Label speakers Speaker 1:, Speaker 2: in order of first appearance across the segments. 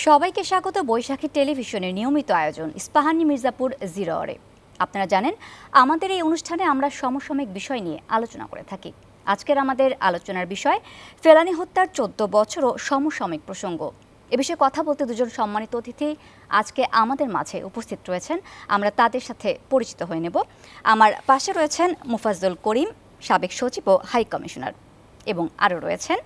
Speaker 1: সবাইকে স্বাগত বৈশাখী টেলিভিশনের নিয়মিত আয়োজন ইস্পাহানী মির্জাপুর জিরো আওয়ারে। আপনারা জানেন আমাদের এই অনুষ্ঠানে আমরা সমসাময়িক বিষয় নিয়ে আলোচনা করে থাকি। আজকের আমাদের আলোচনার বিষয় ফেলানী হত্যার 14 বছর ও সমসাময়িক প্রসঙ্গ। এ বিষয়ে কথা বলতে দুজন সম্মানিত অতিথি আজকে আমাদের মাঝে উপস্থিত রয়েছেন। আমরা তাদের সাথে পরিচিত হয়ে নেব। আমার পাশে রয়েছেন মুফাজ্জল করিম, সাবেক সচিব ও হাই কমিশনার, এবং আরও রয়েছেন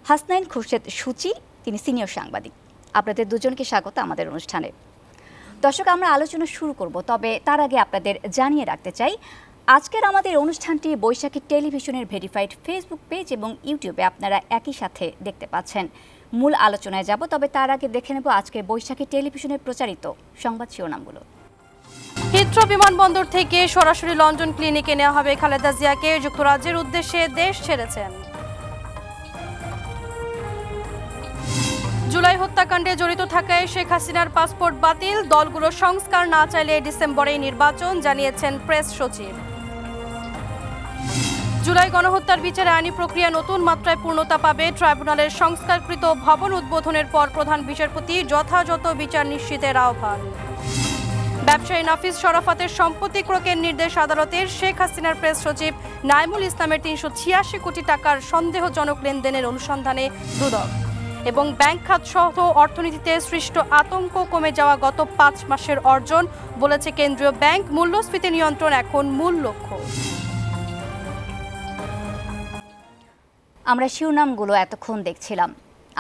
Speaker 1: হাসনাইন খুরশেদ সূচি, তিনি সিনিয়র সাংবাদিক। আপনাদের দুজনকে স্বাগত আমাদের অনুষ্ঠানে। দর্শক, আমরা আলোচনা শুরু করব, তবে তার আগে আপনাদের জানিয়ে রাখতে চাই আজকের আমাদের অনুষ্ঠানটি বৈশাখী টেলিভিশনের ভেরিফাইড ফেসবুক পেজ এবং ইউটিউবে আপনারা একই সাথে দেখতে পাচ্ছেন। মূল আলোচনায় যাব, তবে তার আগে দেখে নেব আজকের বৈশাখী টেলিভিশনের প্রচারিত সংবাদ শিরোনামগুলো।
Speaker 2: হিথ্রো বিমানবন্দর থেকে সরাসরি লন্ডন ক্লিনিকে নেওয়া হবে খালেদা জিয়াকে। যুক্তরাজ্যের উদ্দেশ্যে দেশ ছেড়েছেন। জুলাই হত্যাকাণ্ডে জড়িত থাকায় শেখ হাসিনার পাসপোর্ট বাতিল, দলগুলো সংস্কার না চাইলে ডিসেম্বরেই নির্বাচন, জানিয়েছেন প্রেস সচিব। জুলাই গণহত্যার বিচারে আইনি প্রক্রিয়া নতুন মাত্রায় পূর্ণতা পাবে। ট্রাইব্যুনালের সংস্কারকৃত ভবন উদ্বোধনের পর প্রধান বিচারপতি যথাযথ বিচার নিশ্চিতের আহ্বান। ব্যবসায়ী নাফিস শরাফতের সম্পত্তি ক্রয়ের নির্দেশ আদালতের। শেখ হাসিনার প্রেস সচিব নাইমুল ইসলামের 386 কোটি টাকার সন্দেহজনক লেনদেনের অনুসন্ধানে দুদক। এবং ব্যাংক খাত সহ অর্থনীতিতে সৃষ্ট আতঙ্ক কমে যাওয়া গত 5 মাসের অর্জন, বলেছে কেন্দ্রীয় ব্যাংক। মূল্যস্ফীতি নিয়ন্ত্রণ এখন মূল লক্ষ্য।
Speaker 1: আমরা শিরোনামগুলো এতক্ষণ দেখছিলাম।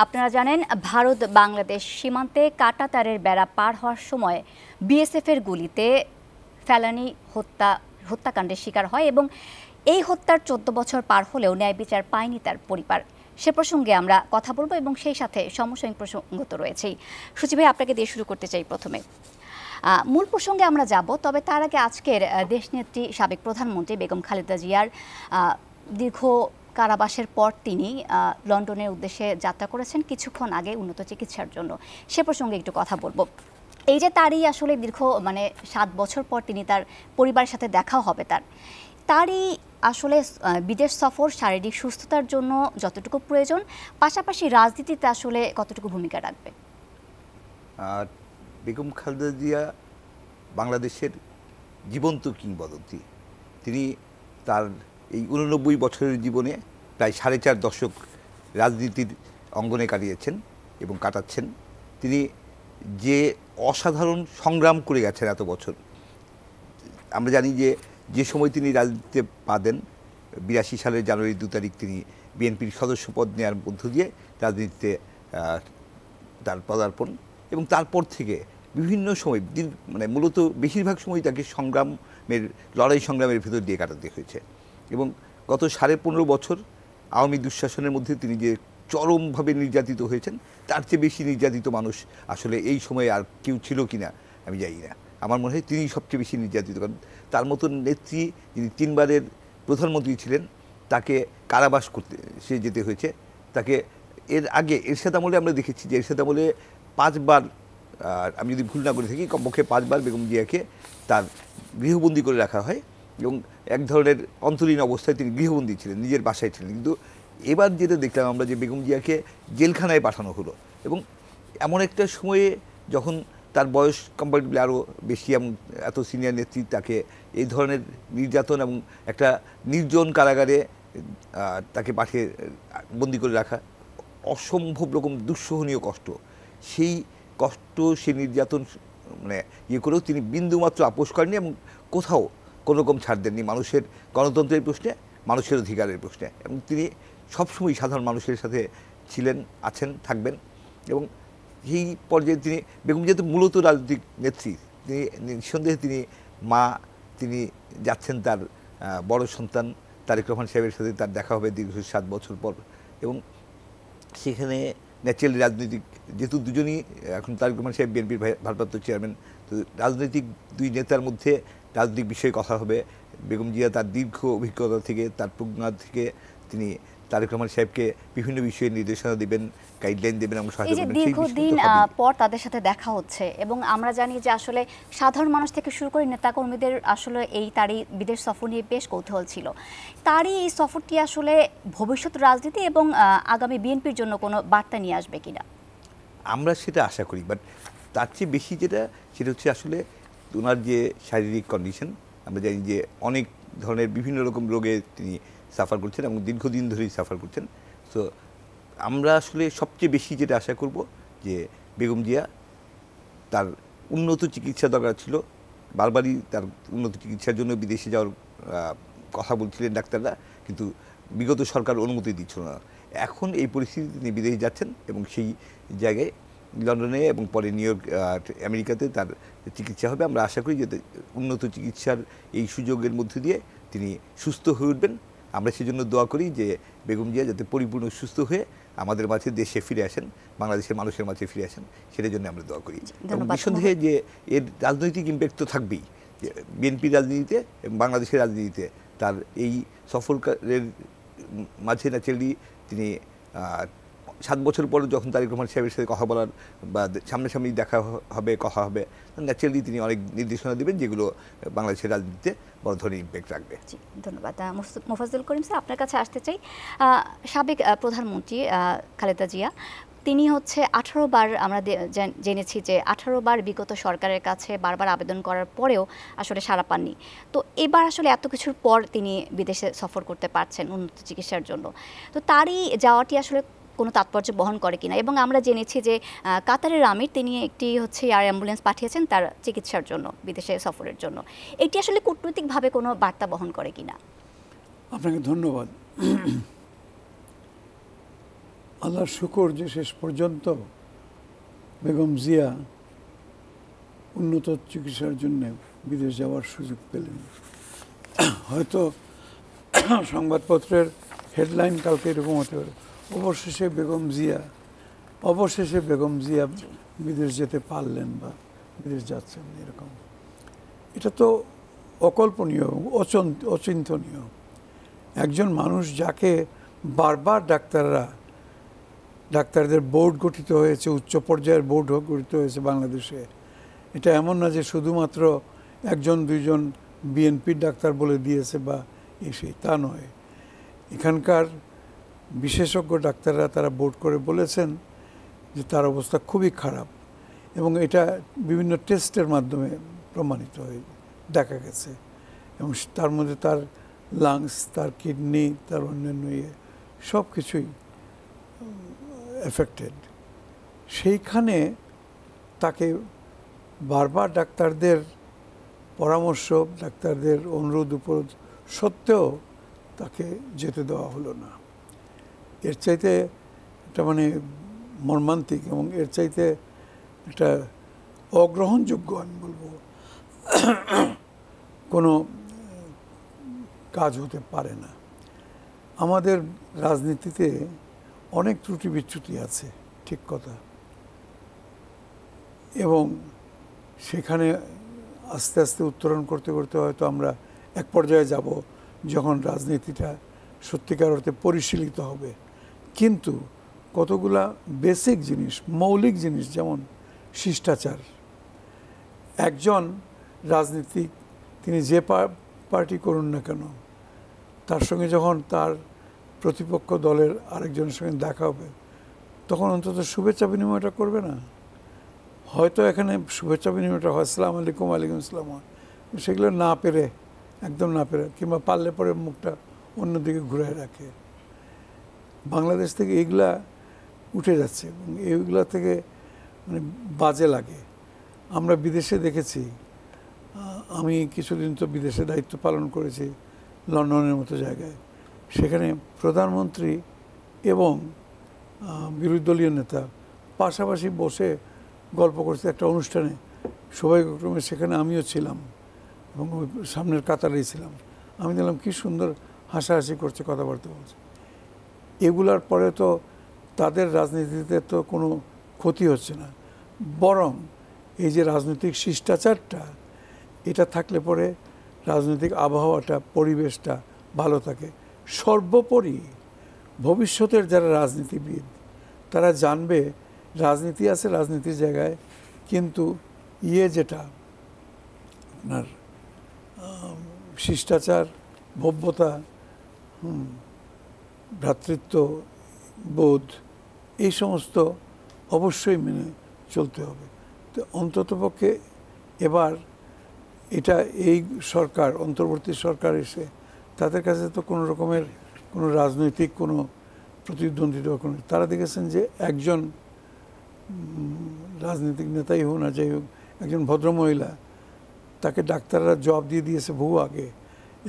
Speaker 1: আপনারা জানেন ভারত বাংলাদেশ সীমান্তে কাঁটাতারের বেড়া পার হওয়ার সময় বিএসএফের গুলিতে ফেলানী হত্যাকাণ্ডের শিকার হয় এবং এই হত্যার 14 বছর পার হলেও ন্যায় বিচার পায়নি তার পরিবার। সে প্রসঙ্গে আমরা কথা বলবো এবং সেই সাথে সমসাময়িক প্রসঙ্গ তো রয়েছেই। সচিব ভাই, আপনাকে দিয়ে শুরু করতে চাই প্রথমে। মূল প্রসঙ্গে আমরা যাব, তবে তার আগে আজকের দেশনেত্রী সাবেক প্রধানমন্ত্রী বেগম খালেদা জিয়ার দীর্ঘ কারাবাসের পর তিনি লন্ডনের উদ্দেশ্যে যাত্রা করেছেন কিছুক্ষণ আগে উন্নত চিকিৎসার জন্য। সে প্রসঙ্গে একটু কথা বলবো। এই যে তারই আসলে দীর্ঘ 7 বছর পর তিনি তার পরিবারের সাথে দেখাও হবে, তারই আসলে বিদেশ সফর শারীরিক সুস্থতার জন্য যতটুকু প্রয়োজন, পাশাপাশি রাজনীতিতে আসলে কতটুকু ভূমিকা রাখবে?
Speaker 3: বেগম খালেদা জিয়া বাংলাদেশের জীবন্ত কিংবদন্তি। তিনি তার এই 89 বছরের জীবনে প্রায় 4.5 দশক রাজনীতির অঙ্গনে কাটিয়েছেন এবং কাটাচ্ছেন। তিনি যে অসাধারণ সংগ্রাম করে গেছেন এত বছর। আমরা জানি যে সময় তিনি রাজনীতিতে পা দেন 82 সালের জানুয়ারি 2 তারিখ তিনি বিএনপির সদস্য পদ নেওয়ার মধ্য দিয়ে রাজনীতিতে তার পদার্পণ, এবং তারপর থেকে বিভিন্ন সময় মূলত বেশিরভাগ সময় তাকে লড়াই সংগ্রামের ভেতর দিয়ে কাটাতে হয়েছে। এবং গত 15.5 বছর আওয়ামী দুঃশাসনের মধ্যে তিনি যে চরমভাবে নির্যাতিত হয়েছেন, তার চেয়ে বেশি নির্যাতিত মানুষ আসলে এই সময়ে আর কেউ ছিল কিনা আমি জানি না। আমার মনে হয় তিনি সবচেয়ে বেশি নির্যাতিত, কারণ তার মতন নেত্রী যিনি 3 বারের প্রধানমন্ত্রী ছিলেন, তাকে কারাবাস করতে যেতে হয়েছে। তাকে এর আগে এরশাদ আমলে আমরা দেখেছি যে এরশাদ আমলে 5 বার, আমি যদি ভুল না করে থাকি, কমপক্ষে 5 বার বেগম জিয়াকে তার গৃহবন্দী করে রাখা হয় এবং এক ধরনের অন্তরীণ অবস্থায় তিনি গৃহবন্দী ছিলেন, নিজের বাসায় ছিলেন। কিন্তু এবার যেটা দেখলাম আমরা যে বেগম জিয়াকে জেলখানায় পাঠানো হলো, এবং এমন একটা সময়ে যখন তার বয়স কম্পারেটিভলি আরও বেশি এবং এত সিনিয়র নেত্রী, তাকে এই ধরনের নির্যাতন এবং একটা নির্জন কারাগারে তাকে পাঠিয়ে বন্দি করে রাখা অসম্ভব রকম দুঃসহনীয় কষ্ট। সেই কষ্ট, সেই নির্যাতন করেও তিনি বিন্দুমাত্র আপোষ করেননি এবং কোথাও কোনো রকম ছাড় দেননি মানুষের গণতন্ত্রের প্রশ্নে, মানুষের অধিকারের প্রশ্নে। এবং তিনি সবসময় সাধারণ মানুষের সাথে ছিলেন, আছেন, থাকবেন। এবং এই পর্যায়ে তিনি বেগম জিয়া তো মূলত রাজনৈতিক নেত্রী, তিনি নিঃসন্দেহে তিনি মা। তিনি যাচ্ছেন তার বড় সন্তান তারেক রহমান সাহেবের সাথে তার দেখা হবে দীর্ঘ 7 বছর পর, এবং সেখানে ন্যাচারালি রাজনৈতিক, যেহেতু দুজনই এখন তারেক রহমান সাহেব বিএনপির ভারপ্রাপ্ত চেয়ারম্যান, তো রাজনৈতিক 2 নেতার মধ্যে রাজনৈতিক বিষয়ে কথা হবে। বেগম জিয়া তার দীর্ঘ অভিজ্ঞতা থেকে, তার প্রজ্ঞা থেকে তিনি তারেক রহমান সাহেবকে বিভিন্ন বিষয়ে নির্দেশনা দেবেন, গাইডলাইন দেবেন এবং সহায়তা করবেন।
Speaker 1: দীর্ঘদিন পর তাদের সাথে দেখা হচ্ছে এবং আমরা জানি যে আসলে সাধারণ মানুষ থেকে শুরু করে নেতাকর্মীদের আসলে তারই বিদেশ সফর নিয়ে বেশ কৌতূহল ছিল। তারই এই সফরটি আসলে ভবিষ্যৎ রাজনীতি এবং আগামী বিএনপির জন্য কোনো বার্তা নিয়ে আসবে কিনা?
Speaker 3: আমরা সেটা আশা করি, বাট তার চেয়ে বেশি সেটা হচ্ছে আসলে ওনার যে শারীরিক কন্ডিশন, আমরা জানি যে অনেক ধরনের বিভিন্ন রকম রোগে তিনি সাফার করছেন এবং দীর্ঘদিন ধরেই সাফার করছেন। সো আমরা আসলে সবচেয়ে বেশি যেটা আশা করব যে বেগম জিয়া, তার উন্নত চিকিৎসা দরকার ছিল, বারবারই তার উন্নত চিকিৎসার জন্য বিদেশে যাওয়ার কথা বলছিলেন ডাক্তাররা, কিন্তু বিগত সরকার অনুমতি দিচ্ছিল না। এখন এই পরিস্থিতি তিনি বিদেশে যাচ্ছেন এবং সেই জায়গায় লন্ডনে এবং পরে নিউ ইয়র্ক, আমেরিকাতে তার চিকিৎসা হবে। আমরা আশা করি যে উন্নত চিকিৎসার এই সুযোগের মধ্যে দিয়ে তিনি সুস্থ হয়ে উঠবেন। আমরা সেজন্য দোয়া করি যে বেগম জিয়া যাতে পরিপূর্ণ সুস্থ হয়ে আমাদের মাঝে দেশে ফিরে আসেন, বাংলাদেশের মানুষের মাঝে ফিরে আসেন, সেটার জন্য আমরা দোয়া করি। নিঃসন্দেহে যে এর রাজনৈতিক ইম্প্যাক্ট তো থাকবেই, যে বিএনপির রাজনীতিতে এবং বাংলাদেশের রাজনীতিতে তার এই সফরের মাঝে ন্যাচারালি তিনি 7 বছর পরে যখন তারেক রহমান সাহেবের সাথে কথা বলার বা সামনাসামনি দেখা হবে, কথা হবে, ন্যাচারালি তিনি অনেক নির্দেশনা দেবেন যেগুলো বাংলাদেশের রাজনীতিতে বড় ধরনের ইম্প্যাক্ট রাখবে।
Speaker 1: জি, ধন্যবাদ। মোফাজ্জল করিম স্যার, আপনার কাছে আসতে চাই। সাবেক প্রধানমন্ত্রী খালেদা জিয়া, তিনি হচ্ছে 18 বার, আমরা জেনেছি যে 18 বার বিগত সরকারের কাছে বারবার আবেদন করার পরেও আসলে সাড়া পাননি। তো এবার আসলে এত কিছুর পর তিনি বিদেশে সফর করতে পারছেন উন্নত চিকিৎসার জন্য। তো তারই যাওয়াটি আসলে কোনো তাৎপর্য বহন করে কিনা, এবং আমরা জেনেছি যে কাতারের আমির তিনি একটি হচ্ছে এয়ার অ্যাম্বুলেন্স পাঠিয়েছেন তার চিকিৎসার জন্য, বিদেশে সফরের জন্য। এটি আসলে কূটনৈতিকভাবে কোনো বার্তা বহন করে কিনা?
Speaker 4: আপনাকে ধন্যবাদ। আল্লাহর শুকর যে শেষ পর্যন্ত বেগম জিয়া উন্নত চিকিৎসার জন্য বিদেশ যাওয়ার সুযোগ পেলেন। হয়তো সংবাদপত্রের হেডলাইন কালকে এরকম হতে পারে, অবশেষে বেগম জিয়া বিদেশ যেতে পারলেন বা বিদেশ যাচ্ছেন, এরকম। এটা তো অকল্পনীয়, অচিন্তনীয়। একজন মানুষ যাকে বারবার ডাক্তারদের বোর্ড গঠিত হয়েছে, উচ্চ পর্যায়ের বোর্ড গঠিত হয়েছে বাংলাদেশে। এটা এমন না যে শুধুমাত্র 1-2 বিএনপির ডাক্তার বলে দিয়েছে বা এসে, তা নয়। এখানকার বিশেষজ্ঞ ডাক্তাররা তারা বোর্ড করে বলেছেন যে তার অবস্থা খুবই খারাপ, এবং এটা বিভিন্ন টেস্টের মাধ্যমে প্রমাণিত হয়ে দেখা গেছে। এবং তার মধ্যে তার লাংস, তার কিডনি, তার অন্যান্য সব কিছুই এফেক্টেড। সেইখানে তাকে বারবার ডাক্তারদের পরামর্শ, ডাক্তারদের অনুরোধ উপরোধ সত্ত্বেও তাকে যেতে দেওয়া হলো না। এর চাইতে এটা মর্মান্তিক এবং এর চাইতে একটা অগ্রহণযোগ্য আমি বলবো কোনো কাজ হতে পারে না। আমাদের রাজনীতিতে অনেক ত্রুটি বিচ্যুতি আছে, ঠিক কথা, এবং সেখানে আস্তে আস্তে উত্তরণ করতে করতে হয়তো আমরা এক পর্যায়ে যাব যখন রাজনীতিটা সত্যিকার অর্থে পরিশীলিত হবে। কিন্তু কতগুলা বেসিক জিনিস, মৌলিক জিনিস, যেমন শিষ্টাচার। একজন রাজনীতিক তিনি যে পার্টি করুন না কেন, তার সঙ্গে যখন তার প্রতিপক্ষ দলের আরেকজনের সঙ্গে দেখা হবে তখন অন্তত শুভেচ্ছা বিনিময়টা করবে না? হয়তো এখানে শুভেচ্ছা বিনিময়টা হয় আসসালামু আলাইকুম, ওয়ালাইকুম আসসালাম, সেগুলো না পেরে, একদম না পেরে, কিংবা পারলে পরে মুখটা অন্যদিকে ঘুরে রাখে। বাংলাদেশ থেকে এইগুলা উঠে যাচ্ছে এবং এইগুলা থেকে বাজে লাগে। আমরা বিদেশে দেখেছি, আমি কিছুদিন তো বিদেশে দায়িত্ব পালন করেছি লন্ডনের মতো জায়গায়। সেখানে প্রধানমন্ত্রী এবং বিরোধী দলীয় নেতা পাশাপাশি বসে গল্প করছে একটা অনুষ্ঠানে, সৌভাগ্যক্রমে সেখানে আমিও ছিলাম এবং সামনের কাতারেই ছিলাম। আমি দেখলাম কি সুন্দর হাসাহাসি করছে, কথাবার্তা বলছে। এগুলার পরে তো তাদের রাজনীতিতে তো কোনো ক্ষতি হচ্ছে না, বরং এই যে রাজনৈতিক শিষ্টাচারটা, এটা থাকলে পরে রাজনৈতিক আবহাওয়াটা, পরিবেশটা ভালো থাকে। সর্বোপরি ভবিষ্যতের যারা রাজনীতিবিদ তারা জানবে রাজনীতি আছে রাজনীতির জায়গায়, কিন্তু যেটা আপনার শিষ্টাচার, ভব্যতা, ভ্রাতৃত্ব বোধ, এই সমস্ত অবশ্যই মেনে চলতে হবে। তো অন্ততপক্ষে এবার এটা এই সরকার, অন্তর্বর্তী সরকার এসে তাদের কাছে তো কোনো রকমের কোনো রাজনৈতিক কোনো প্রতিদ্বন্দ্বিতা কোনো, তারা দেখেছেন যে একজন রাজনৈতিক নেতাই হোক না যাই হোক, একজন ভদ্রমহিলা, তাকে ডাক্তাররা জবাব দিয়ে দিয়েছে বহু আগে,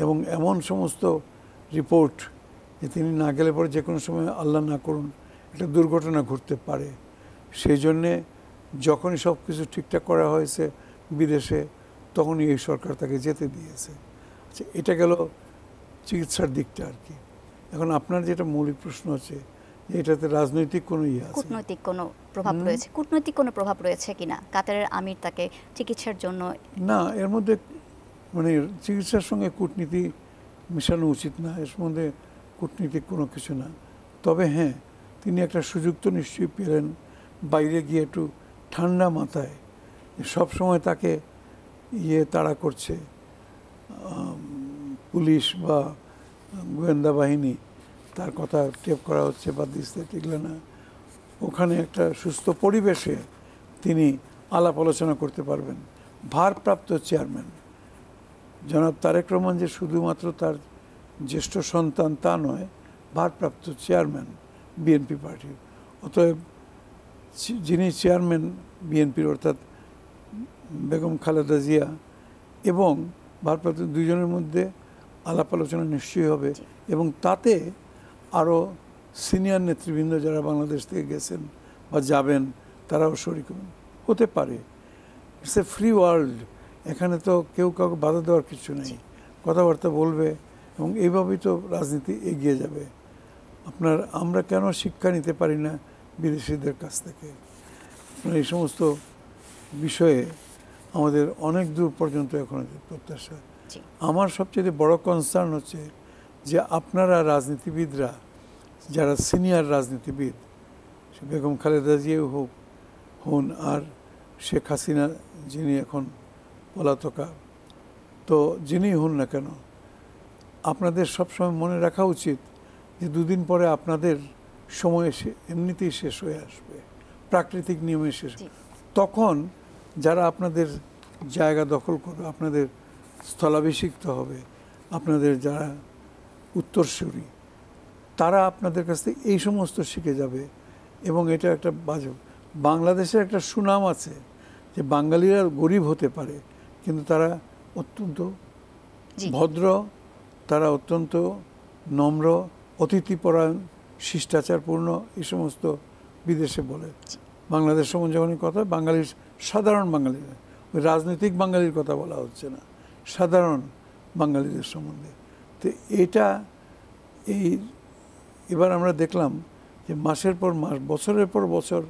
Speaker 4: এবং এমন সমস্ত রিপোর্ট যে তিনি না গেলে পরে যে কোনো সময় আল্লাহ না করুন একটা দুর্ঘটনা ঘটতে পারে। সেই জন্যে যখনই সব কিছু ঠিকঠাক করা হয়েছে বিদেশে, তখনই এই সরকার তাকে যেতে দিয়েছে। আচ্ছা, এটা গেল চিকিৎসার দিকটা আর কি। এখন আপনার যেটা মৌলিক প্রশ্ন আছে যে এটাতে রাজনৈতিক কোনো আছে,
Speaker 1: কূটনৈতিক কোনো প্রভাব রয়েছে, কূটনৈতিক কোনো প্রভাব রয়েছে কিনা কাতারের আমির তাকে চিকিৎসার জন্য?
Speaker 4: না, এর মধ্যে মানে চিকিৎসার সঙ্গে কূটনীতি মেশানো উচিত না, এর মধ্যে কূটনীতিক কোনো কিছু না। তবে হ্যাঁ, তিনি একটা সুযোগ তো নিশ্চয়ই পেলেন বাইরে গিয়ে একটু ঠান্ডা মাথায়, সব সময় তাকে তাড়া করছে পুলিশ বা গোয়েন্দা বাহিনী, তার কথা টেপ করা হচ্ছে বা দিচ্ছে, টিকলে না। ওখানে একটা সুস্থ পরিবেশে তিনি আলাপ আলোচনা করতে পারবেন। ভারপ্রাপ্ত চেয়ারম্যান জনাব তারেক রহমান যে শুধুমাত্র তার জ্যেষ্ঠ সন্তান তা নয়, ভারপ্রাপ্ত চেয়ারম্যান বিএনপি পার্টির। অতএব যিনি চেয়ারম্যান বিএনপির অর্থাৎ বেগম খালেদা জিয়া এবং ভারপ্রাপ্ত দুইজনের মধ্যে আলাপ আলোচনা নিশ্চয়ই হবে, এবং তাতে আরও সিনিয়র নেতৃবৃন্দ যারা বাংলাদেশ থেকে গেছেন বা যাবেন তারাও শরিক হতে পারে। ইটস এ ফ্রি ওয়ার্ল্ড, এখানে তো কেউ কাউকে বাধা দেওয়ার কিছু নেই, কথাবার্তা বলবে এবং এইভাবেই তো রাজনীতি এগিয়ে যাবে। আমরা কেন শিক্ষা নিতে পারি না বিদেশিদের কাছ থেকে? এই সমস্ত বিষয়ে আমাদের অনেক দূর পর্যন্ত এখন প্রত্যাশা। আমার সবচেয়ে বড় কনসার্ন হচ্ছে যে আপনারা রাজনীতিবিদরা, যারা সিনিয়র রাজনীতিবিদ, সে বেগম খালেদা জিয়াও হন আর শেখ হাসিনা যিনি এখন পলাতকা, তো যিনি হন না কেন, আপনাদের সবসময় মনে রাখা উচিত যে দুদিন পরে আপনাদের সময় এমনিতেই শেষ হয়ে আসবে, প্রাকৃতিক নিয়মে শেষ। তখন যারা আপনাদের জায়গা দখল করবে, আপনাদের স্থলাভিষিক্ত হবে, আপনাদের যারা উত্তরসূরি, তারা আপনাদের কাছ থেকে এই সমস্ত শিখে যাবে। এবং এটা একটা বাজে, বাংলাদেশের একটা সুনাম আছে যে বাঙালিরা গরিব হতে পারে কিন্তু তারা অত্যন্ত ভদ্র, তারা অত্যন্ত নম্র, অতিথিপরায়ণ, শিষ্টাচারপূর্ণ, এই সমস্ত বিদেশে বলে। বাংলাদেশ সম্বন্ধে যখন কথা, বাঙালির সাধারণ বাঙালিরা, ওই রাজনৈতিক বাঙালির কথা বলা হচ্ছে না, সাধারণ বাঙালিদের সম্বন্ধে। তো এটা এবার আমরা দেখলাম যে মাসের পর মাস, বছরের পর বছর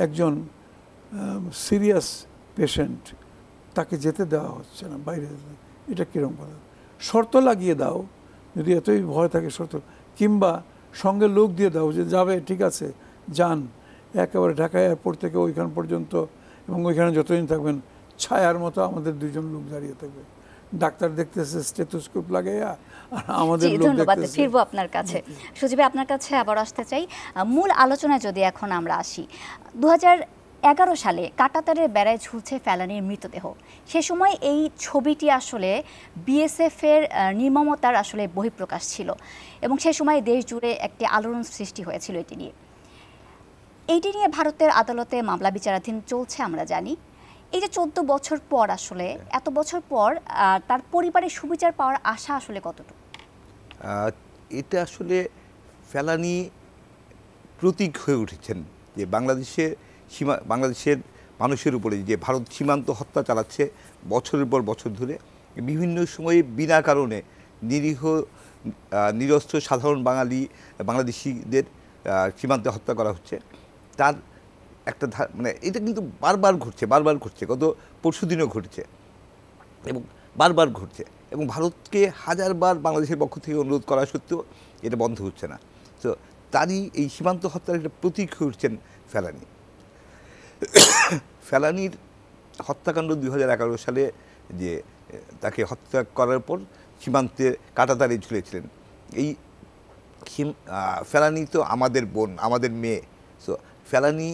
Speaker 4: একজন সিরিয়াস পেশেন্ট তাকে যেতে দেওয়া হচ্ছে না বাইরে। এটা কীরকম কথা? শর্ত লাগিয়ে দাও, যদি এতই ভয় থাকে শর্ত, কিংবা সঙ্গে লোক দিয়ে দাও যে যাবে, ঠিক আছে যান, একেবারে ঢাকা এয়ারপোর্ট থেকে ওইখান পর্যন্ত, এবং ওইখানে যতদিন থাকবেন ছায়ার মতো আমাদের দুজন লোক দাঁড়িয়ে থাকবে, ডাক্তার দেখতেছে স্টেথোস্কোপ লাগাইয়া, আর আমাদের লোক দেখতেছে।
Speaker 1: ফিরবো আপনার কাছে সুজিবে, আপনার কাছে আবার আসতে চাই। মূল আলোচনায় যদি এখন আমরা আসি, 2011 সালে কাঁটাতারের বেড়ায় ঝুলছে ফেলানীর মৃতদেহ। সে সময় এই ছবিটি আসলে বিএসএফের নির্মমতার আসলে বহিঃপ্রকাশ ছিল, এবং সে সময় দেশ জুড়ে একটি আলোড়ন সৃষ্টি হয়েছিল এইটি নিয়ে ভারতের আদালতে মামলা বিচারাধীন চলছে আমরা জানি। এই যে 14 বছর পর, আসলে এত বছর পর তার পরিবারের সুবিচার পাওয়ার আশা আসলে কতটুকু?
Speaker 3: এটা আসলে ফেলানী প্রতীক হয়ে উঠেছেন যে বাংলাদেশের মানুষের উপরে যে ভারত সীমান্ত হত্যা চালাচ্ছে বছরের পর বছর ধরে, বিভিন্ন সময়ে বিনা কারণে নিরীহ নিরস্ত্র সাধারণ বাংলাদেশিদের সীমান্তে হত্যা করা হচ্ছে। তার একটা মানে এটা কিন্তু বারবার ঘটছে, গত পরশুদিনও ঘটেছে এবং বারবার ঘটছে, এবং ভারতকে হাজারবার বাংলাদেশের পক্ষ থেকে অনুরোধ করা সত্ত্বেও এটা বন্ধ হচ্ছে না। তো তারই এই সীমান্ত হত্যার একটা প্রতীক হয়ে উঠছেন ফেলানী। ফেলানীর হত্যাকাণ্ড 2011 সালে যে তাকে হত্যা করার পর সীমান্তে কাঁটাতারে ঝুলেছিলেন। এই ফেলানী তো আমাদের বোন, আমাদের মেয়ে। সো ফেলানী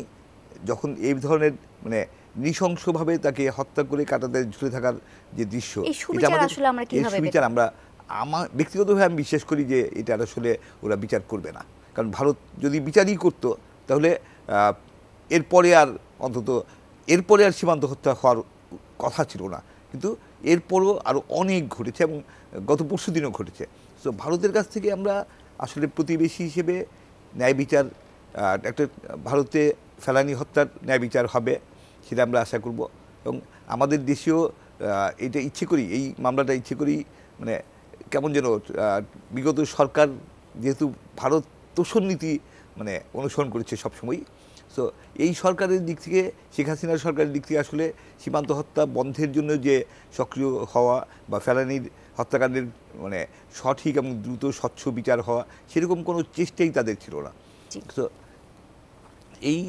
Speaker 3: যখন এই ধরনের মানে নৃশংসভাবে তাকে হত্যা করে কাঁটাতারে ঝুলে থাকার যে দৃশ্য,
Speaker 1: এই সুবিচার আসলে আমরা
Speaker 3: এই
Speaker 1: কিভাবে
Speaker 3: সুবিচার আমার ব্যক্তিগতভাবে আমি বিশ্বাস করি যে এটা আসলে ওরা বিচার করবে না। কারণ ভারত যদি বিচারই করতো তাহলে এরপরে আর অন্তত এরপরে আর সীমান্ত হত্যা হওয়ার কথা ছিল না, কিন্তু এরপরও আরও অনেক ঘটেছে এবং গত পরশু দিনও ঘটেছে। সো ভারতের কাছ থেকে আমরা আসলে প্রতিবেশী হিসেবে ন্যায় বিচার, একটা ভারতে ফেলানি হত্যার ন্যায় বিচার হবে সেটা আমরা আশা করব। এবং আমাদের দেশেও এটা ইচ্ছে করি, এই মামলাটা ইচ্ছে করি মানে কেমন যেন বিগত সরকার যেহেতু ভারত তোষণ নীতি মানে অনুসরণ করেছে সবসময়, সো এই সরকারের দিক থেকে, শেখ হাসিনার সরকারের দিক থেকে আসলে সীমান্ত হত্যা বন্ধের জন্য যে সক্রিয় হওয়া বা ফেলানির হত্যাকাণ্ডের মানে সঠিক এবং দ্রুত স্বচ্ছ বিচার হওয়া সেরকম কোনো চেষ্টাই তাদের ছিল না। তো এই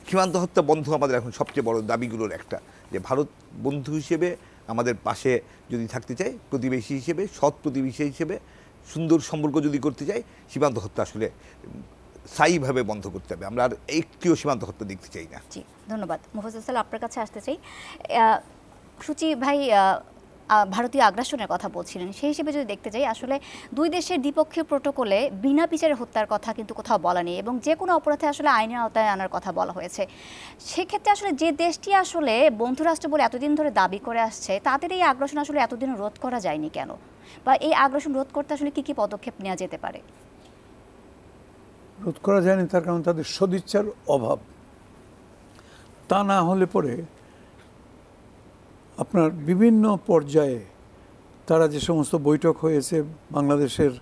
Speaker 3: সীমান্ত হত্যা বন্ধ আমাদের এখন সবচেয়ে বড় দাবিগুলোর একটা, যে ভারত বন্ধু হিসেবে আমাদের পাশে যদি থাকতে চায়, প্রতিবেশী হিসেবে, সৎ প্রতিবেশী হিসেবে সুন্দর সম্পর্ক যদি করতে চাই, সীমান্ত হত্যা আসলে স্থায়ীভাবে বন্ধ করতে হবে। আমরা আর একটিও সীমান্ত হত্যা দেখতে চাই না।
Speaker 1: জি, ধন্যবাদ। মোফাজ্জল সাহেব, আপনার কাছে আসতে চাই। সূচি ভাই ভারতীয় আগ্রাসনের কথা বলছিলেন, সেই হিসেবে যদি দেখতে চাই আসলে দুই দেশের দ্বিপক্ষীয় প্রোটোকলে বিনা বিচারে হত্যার কথা কিন্তু কোথাও বলা নেই এবং যে কোনো অপরাধে আসলে আইনের আওতায় আনার কথা বলা হয়েছে। সেক্ষেত্রে আসলে যে দেশটি আসলে বন্ধুরাষ্ট্র বলে এতদিন ধরে দাবি করে আসছে, তাদের এই আগ্রাসন আসলে এতদিন রোধ করা যায়নি কেন, বা এই আগ্রাসন রোধ করতে আসলে কী কী পদক্ষেপ নেওয়া যেতে পারে?
Speaker 4: রোধ করা যায়নি তার কারণ তাদের সদিচ্ছার অভাব। তা না হলে পরে আপনার বিভিন্ন পর্যায়ে তারা যে সমস্ত বৈঠক হয়েছে, বাংলাদেশের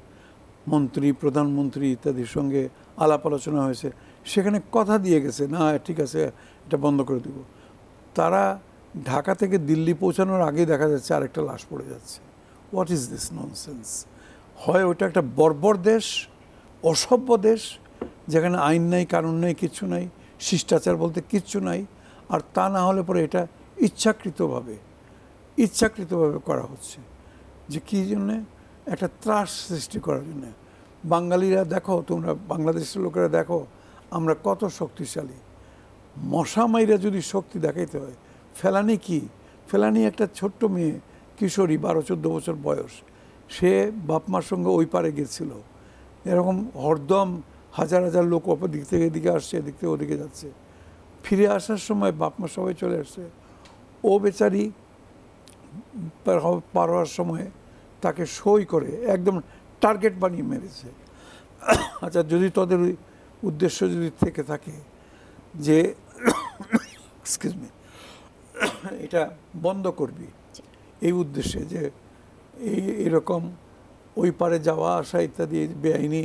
Speaker 4: মন্ত্রী, প্রধানমন্ত্রী ইত্যাদির সঙ্গে আলাপ আলোচনা হয়েছে, সেখানে কথা দিয়ে গেছে, না ঠিক আছে এটা বন্ধ করে দেব। তারা ঢাকা থেকে দিল্লি পৌঁছানোর আগেই দেখা যাচ্ছে আরেকটা লাশ পড়ে যাচ্ছে। What is this nonsense? হয় ওটা একটা বর্বর দেশ, অসভ্য দেশ, যেখানে আইন নাই, কানুন নাই, কিচ্ছু নাই, শিষ্টাচার বলতে কিচ্ছু নাই, আর তা না হলে পরে এটা ইচ্ছাকৃতভাবে করা হচ্ছে। যে কী জন্যে? একটা ত্রাস সৃষ্টি করার জন্যে। বাঙালিরা দেখো, তোমরা বাংলাদেশের লোকেরা দেখো আমরা কত শক্তিশালী। মশা মাইরা যদি শক্তি দেখাইতে হয়, ফেলানি কি? ফেলানি একটা ছোট্ট মেয়ে, কিশোরী, 12-14 বছর বয়স, সে বাপমার সঙ্গে ওই পারে গেছিল। এরকম হরদম হাজার হাজার লোক অপর দিক থেকে এদিকে আসছে, এদিক থেকে ওদিকে যাচ্ছে। ফিরে আসার সময় বাপমা সবাই চলে আসছে, ও বেচারি পার হওয়ার সময় তাকে সই করে একদম টার্গেট বানিয়ে মেরেছে। আচ্ছা, যদি তাদের উদ্দেশ্য যদি থেকে থাকে যে এক্সকিউজ মি, এটা বন্ধ করবি, এই উদ্দেশ্যে যে এরকম ওই পারে যাওয়া আসা ইত্যাদি বেআইনি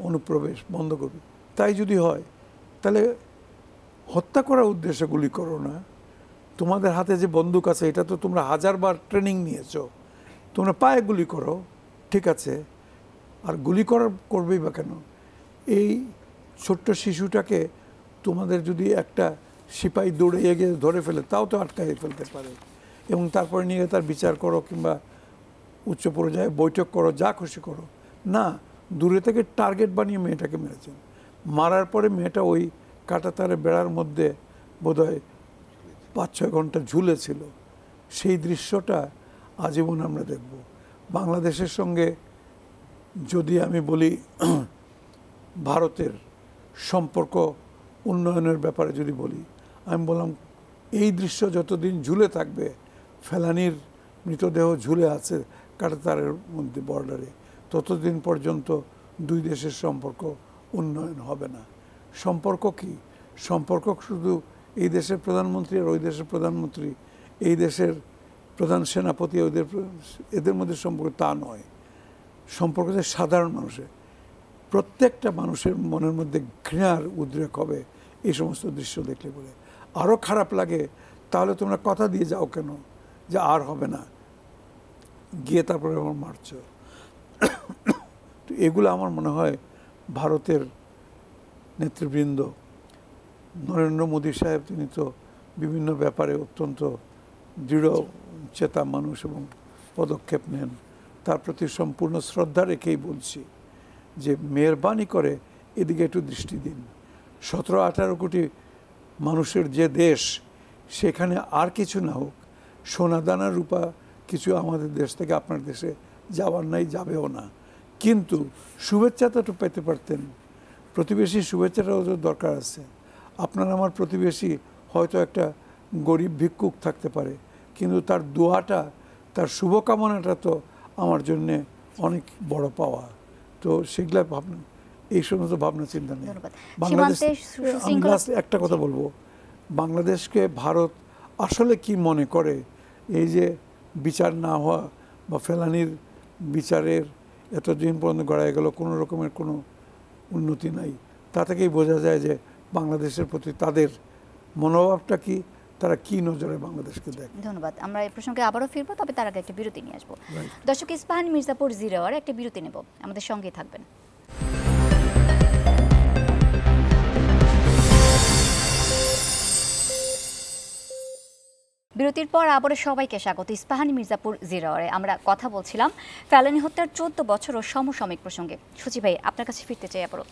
Speaker 4: অনুপ্রবেশ বন্ধ করবি, তাই যদি হয় তাহলে হত্যা করার উদ্দেশ্যে গুলি করো না। তোমাদের হাতে যে বন্দুক আছে, এটা তো তোমরা 1000বার ট্রেনিং নিয়েছো, তোমরা পায়ে গুলি করো, ঠিক আছে। আর গুলি করবেই বা কেন? এই ছোট্ট শিশুটাকে তোমাদের যদি একটা সিপাহী দৌড়ে এগিয়ে ধরে ফেলে, তাও তো আটকাই ফেলতে পারে, এবং তারপরে নিয়ে তার বিচার করো কিংবা উচ্চ পর্যায়ে বৈঠক করো, যা খুশি করো। না, দূরে থেকে টার্গেট বানিয়ে মেয়েটাকে মেরেছেন। মারার পরে মেয়েটা ওই কাঁটাতারে বেড়ার মধ্যে বোধহয় 5-6 ঘন্টা ঝুলেছিল। সেই দৃশ্যটা আজীবন আমরা দেখব। বাংলাদেশের সঙ্গে যদি আমি বলি ভারতের সম্পর্ক উন্নয়নের ব্যাপারে যদি বলি, আমি বললাম এই দৃশ্য যতদিন ঝুলে থাকবে, ফেলানির মৃতদেহ ঝুলে আছে কাঁটাতারের মধ্যে বর্ডারে, ততদিন পর্যন্ত দুই দেশের সম্পর্ক উন্নয়ন হবে না। সম্পর্ক কি? সম্পর্ক শুধু এই দেশের প্রধানমন্ত্রী আর ওই দেশের প্রধানমন্ত্রী, এই দেশের প্রধান সেনাপতি এদের মধ্যে সম্পর্ক তা নয়। সম্পর্ক যে সাধারণ মানুষের, প্রত্যেকটা মানুষের মনের মধ্যে ঘৃণার উদ্রেক হবে এই সমস্ত দৃশ্য দেখলে বলে। আরও খারাপ লাগে, তাহলে তোমরা কথা দিয়ে যাও কেন যে আর হবে না, গিয়ে তারপরে আমার মারছ। তো এগুলো আমার মনে হয় ভারতের নেতৃবৃন্দ, নরেন্দ্র মোদী সাহেব, তিনি তো বিভিন্ন ব্যাপারে অত্যন্ত দৃঢ় চেতা মানুষ এবং পদক্ষেপ নেন। তার প্রতি সম্পূর্ণ শ্রদ্ধা রেখেই বলছি যে মেহরবানি করে এদিকে একটু দৃষ্টি দিন। 17-18 কোটি মানুষের যে দেশ, সেখানে আর কিছু না হোক, সোনা দানা রূপা কিছু আমাদের দেশ থেকে আপনার দেশে যাওয়ার নাই, যাবেও না। কিন্তু শুভেচ্ছাটা তো পেতে পারতেন। প্রতিবেশীর শুভেচ্ছাটাও তো দরকার আছে। আপনার আমার প্রতিবেশী হয়তো একটা গরিব ভিক্ষুক থাকতে পারে, কিন্তু তার দোয়াটা, তার শুভকামনাটা তো আমার জন্যে অনেক বড় পাওয়া। তো সেগুলা ভাবনা, এই সমস্ত ভাবনা চিন্তা নেই। বাংলাদেশ, আমি লাস্ট একটা কথা বলবো, বাংলাদেশকে ভারত আসলে কি মনে করে, এই যে বিচার না হওয়া বা ফেলানির বিচারের এতদিন পর্যন্ত গড়ায় গেল, কোনো রকমের কোনো উন্নতি নাই, তা থেকেই বোঝা যায় যে বাংলাদেশের প্রতি তাদের মনোভাবটা কি, তারা কি নজরে বাংলাদেশকে দেখে।
Speaker 1: ধন্যবাদ। আমরা এই প্রসঙ্গে আবারও ফিরবো, তবে তার আগে একটা বিরতি নিয়ে আসবো। দর্শক, ইস্পাহানি মির্জাপুর 0 আওয়ার একটা বিরতি নেব, আমাদের সঙ্গেই থাকবেন। বিরতির পর আবারও সবাইকে স্বাগত ইস্পাহানি মির্জাপুর 0 আওয়ারে। আমরা কথা বলছিলাম ফেলানী হত্যার 14 বছর ও সমসাময়িক প্রসঙ্গে। সচিব ভাই, আপনার কাছে ফিরতে চাই আবারও।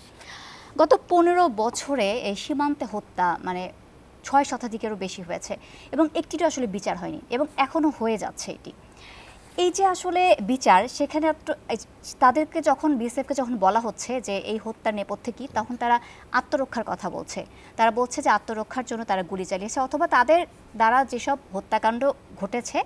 Speaker 1: গত 15 বছরে এই সীমান্তে হত্যা মানে 6 শতাধিকেরও বেশি হয়েছে এবং একটিরও আসলে বিচার হয়নি এবং এখনও হয়ে যাচ্ছে এটি। এই যে আসলে বিচার, সেখানে তাদেরকে যখন বিএসএফকে যখন বলা হচ্ছে যে এই হত্যার নেপথ্যে কি, তখন তারা আত্মরক্ষার কথা বলছে। তারা বলছে যে আত্মরক্ষার জন্য তারা গুলি চালিয়েছে, অথবা তাদের দ্বারা যেসব হত্যাকাণ্ড ঘটেছে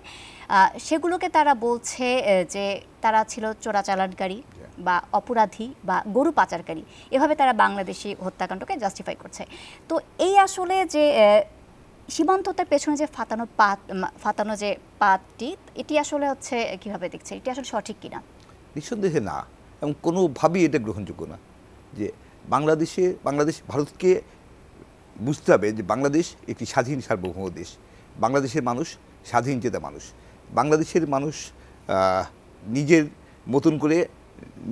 Speaker 1: সেগুলোকে তারা বলছে যে তারা ছিল চোরাচালানকারী বা অপরাধী বা গরু পাচারকারী। এভাবে তারা বাংলাদেশি হত্যাকাণ্ডকে জাস্টিফাই করছে। তো এই আসলে যে সীমান্ততার পেছনে যে ফাতানো যে পাতটি, এটি আসলে হচ্ছে কিভাবে দেখছে, এটি আসলে সঠিক কিনা?
Speaker 3: নিঃসন্দেহে না, এবং কোনোভাবেই এটা গ্রহণযোগ্য না। যে বাংলাদেশ ভারতকে বুঝতে হবে যে বাংলাদেশ একটি স্বাধীন সার্বভৌম দেশ। বাংলাদেশের মানুষ স্বাধীন চেতা মানুষ। বাংলাদেশের মানুষ নিজের মতন করে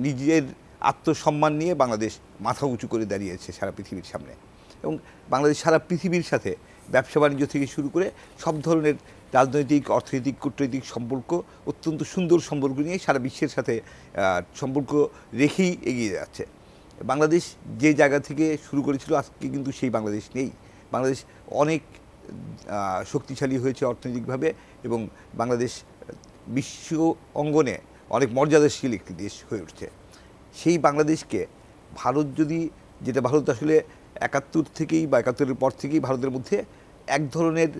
Speaker 3: নিজের আত্মসম্মান নিয়ে বাংলাদেশ মাথা উঁচু করে দাঁড়িয়েছে সারা পৃথিবীর সামনে, এবং বাংলাদেশ সারা পৃথিবীর সাথে ব্যবসা বাণিজ্য থেকে শুরু করে সব ধরনের রাজনৈতিক, অর্থনৈতিক, কূটনৈতিক সম্পর্ক, অত্যন্ত সুন্দর সম্পর্ক নিয়ে সারা বিশ্বের সাথে সম্পর্ক রেখেই এগিয়ে যাচ্ছে। বাংলাদেশ যে জায়গা থেকে শুরু করেছিল, আজকে কিন্তু সেই বাংলাদেশ নেই। বাংলাদেশ অনেক শক্তিশালী হয়েছে অর্থনৈতিকভাবে, এবং বাংলাদেশ বিশ্ব অঙ্গনে অনেক মর্যাদাশীল একটি দেশ হয়ে উঠছে। সেই বাংলাদেশকে ভারত যদি, যেটা ভারত আসলে 71 থেকেই বা 71-এর পর থেকেই ভারতের মধ্যে এক ধরনের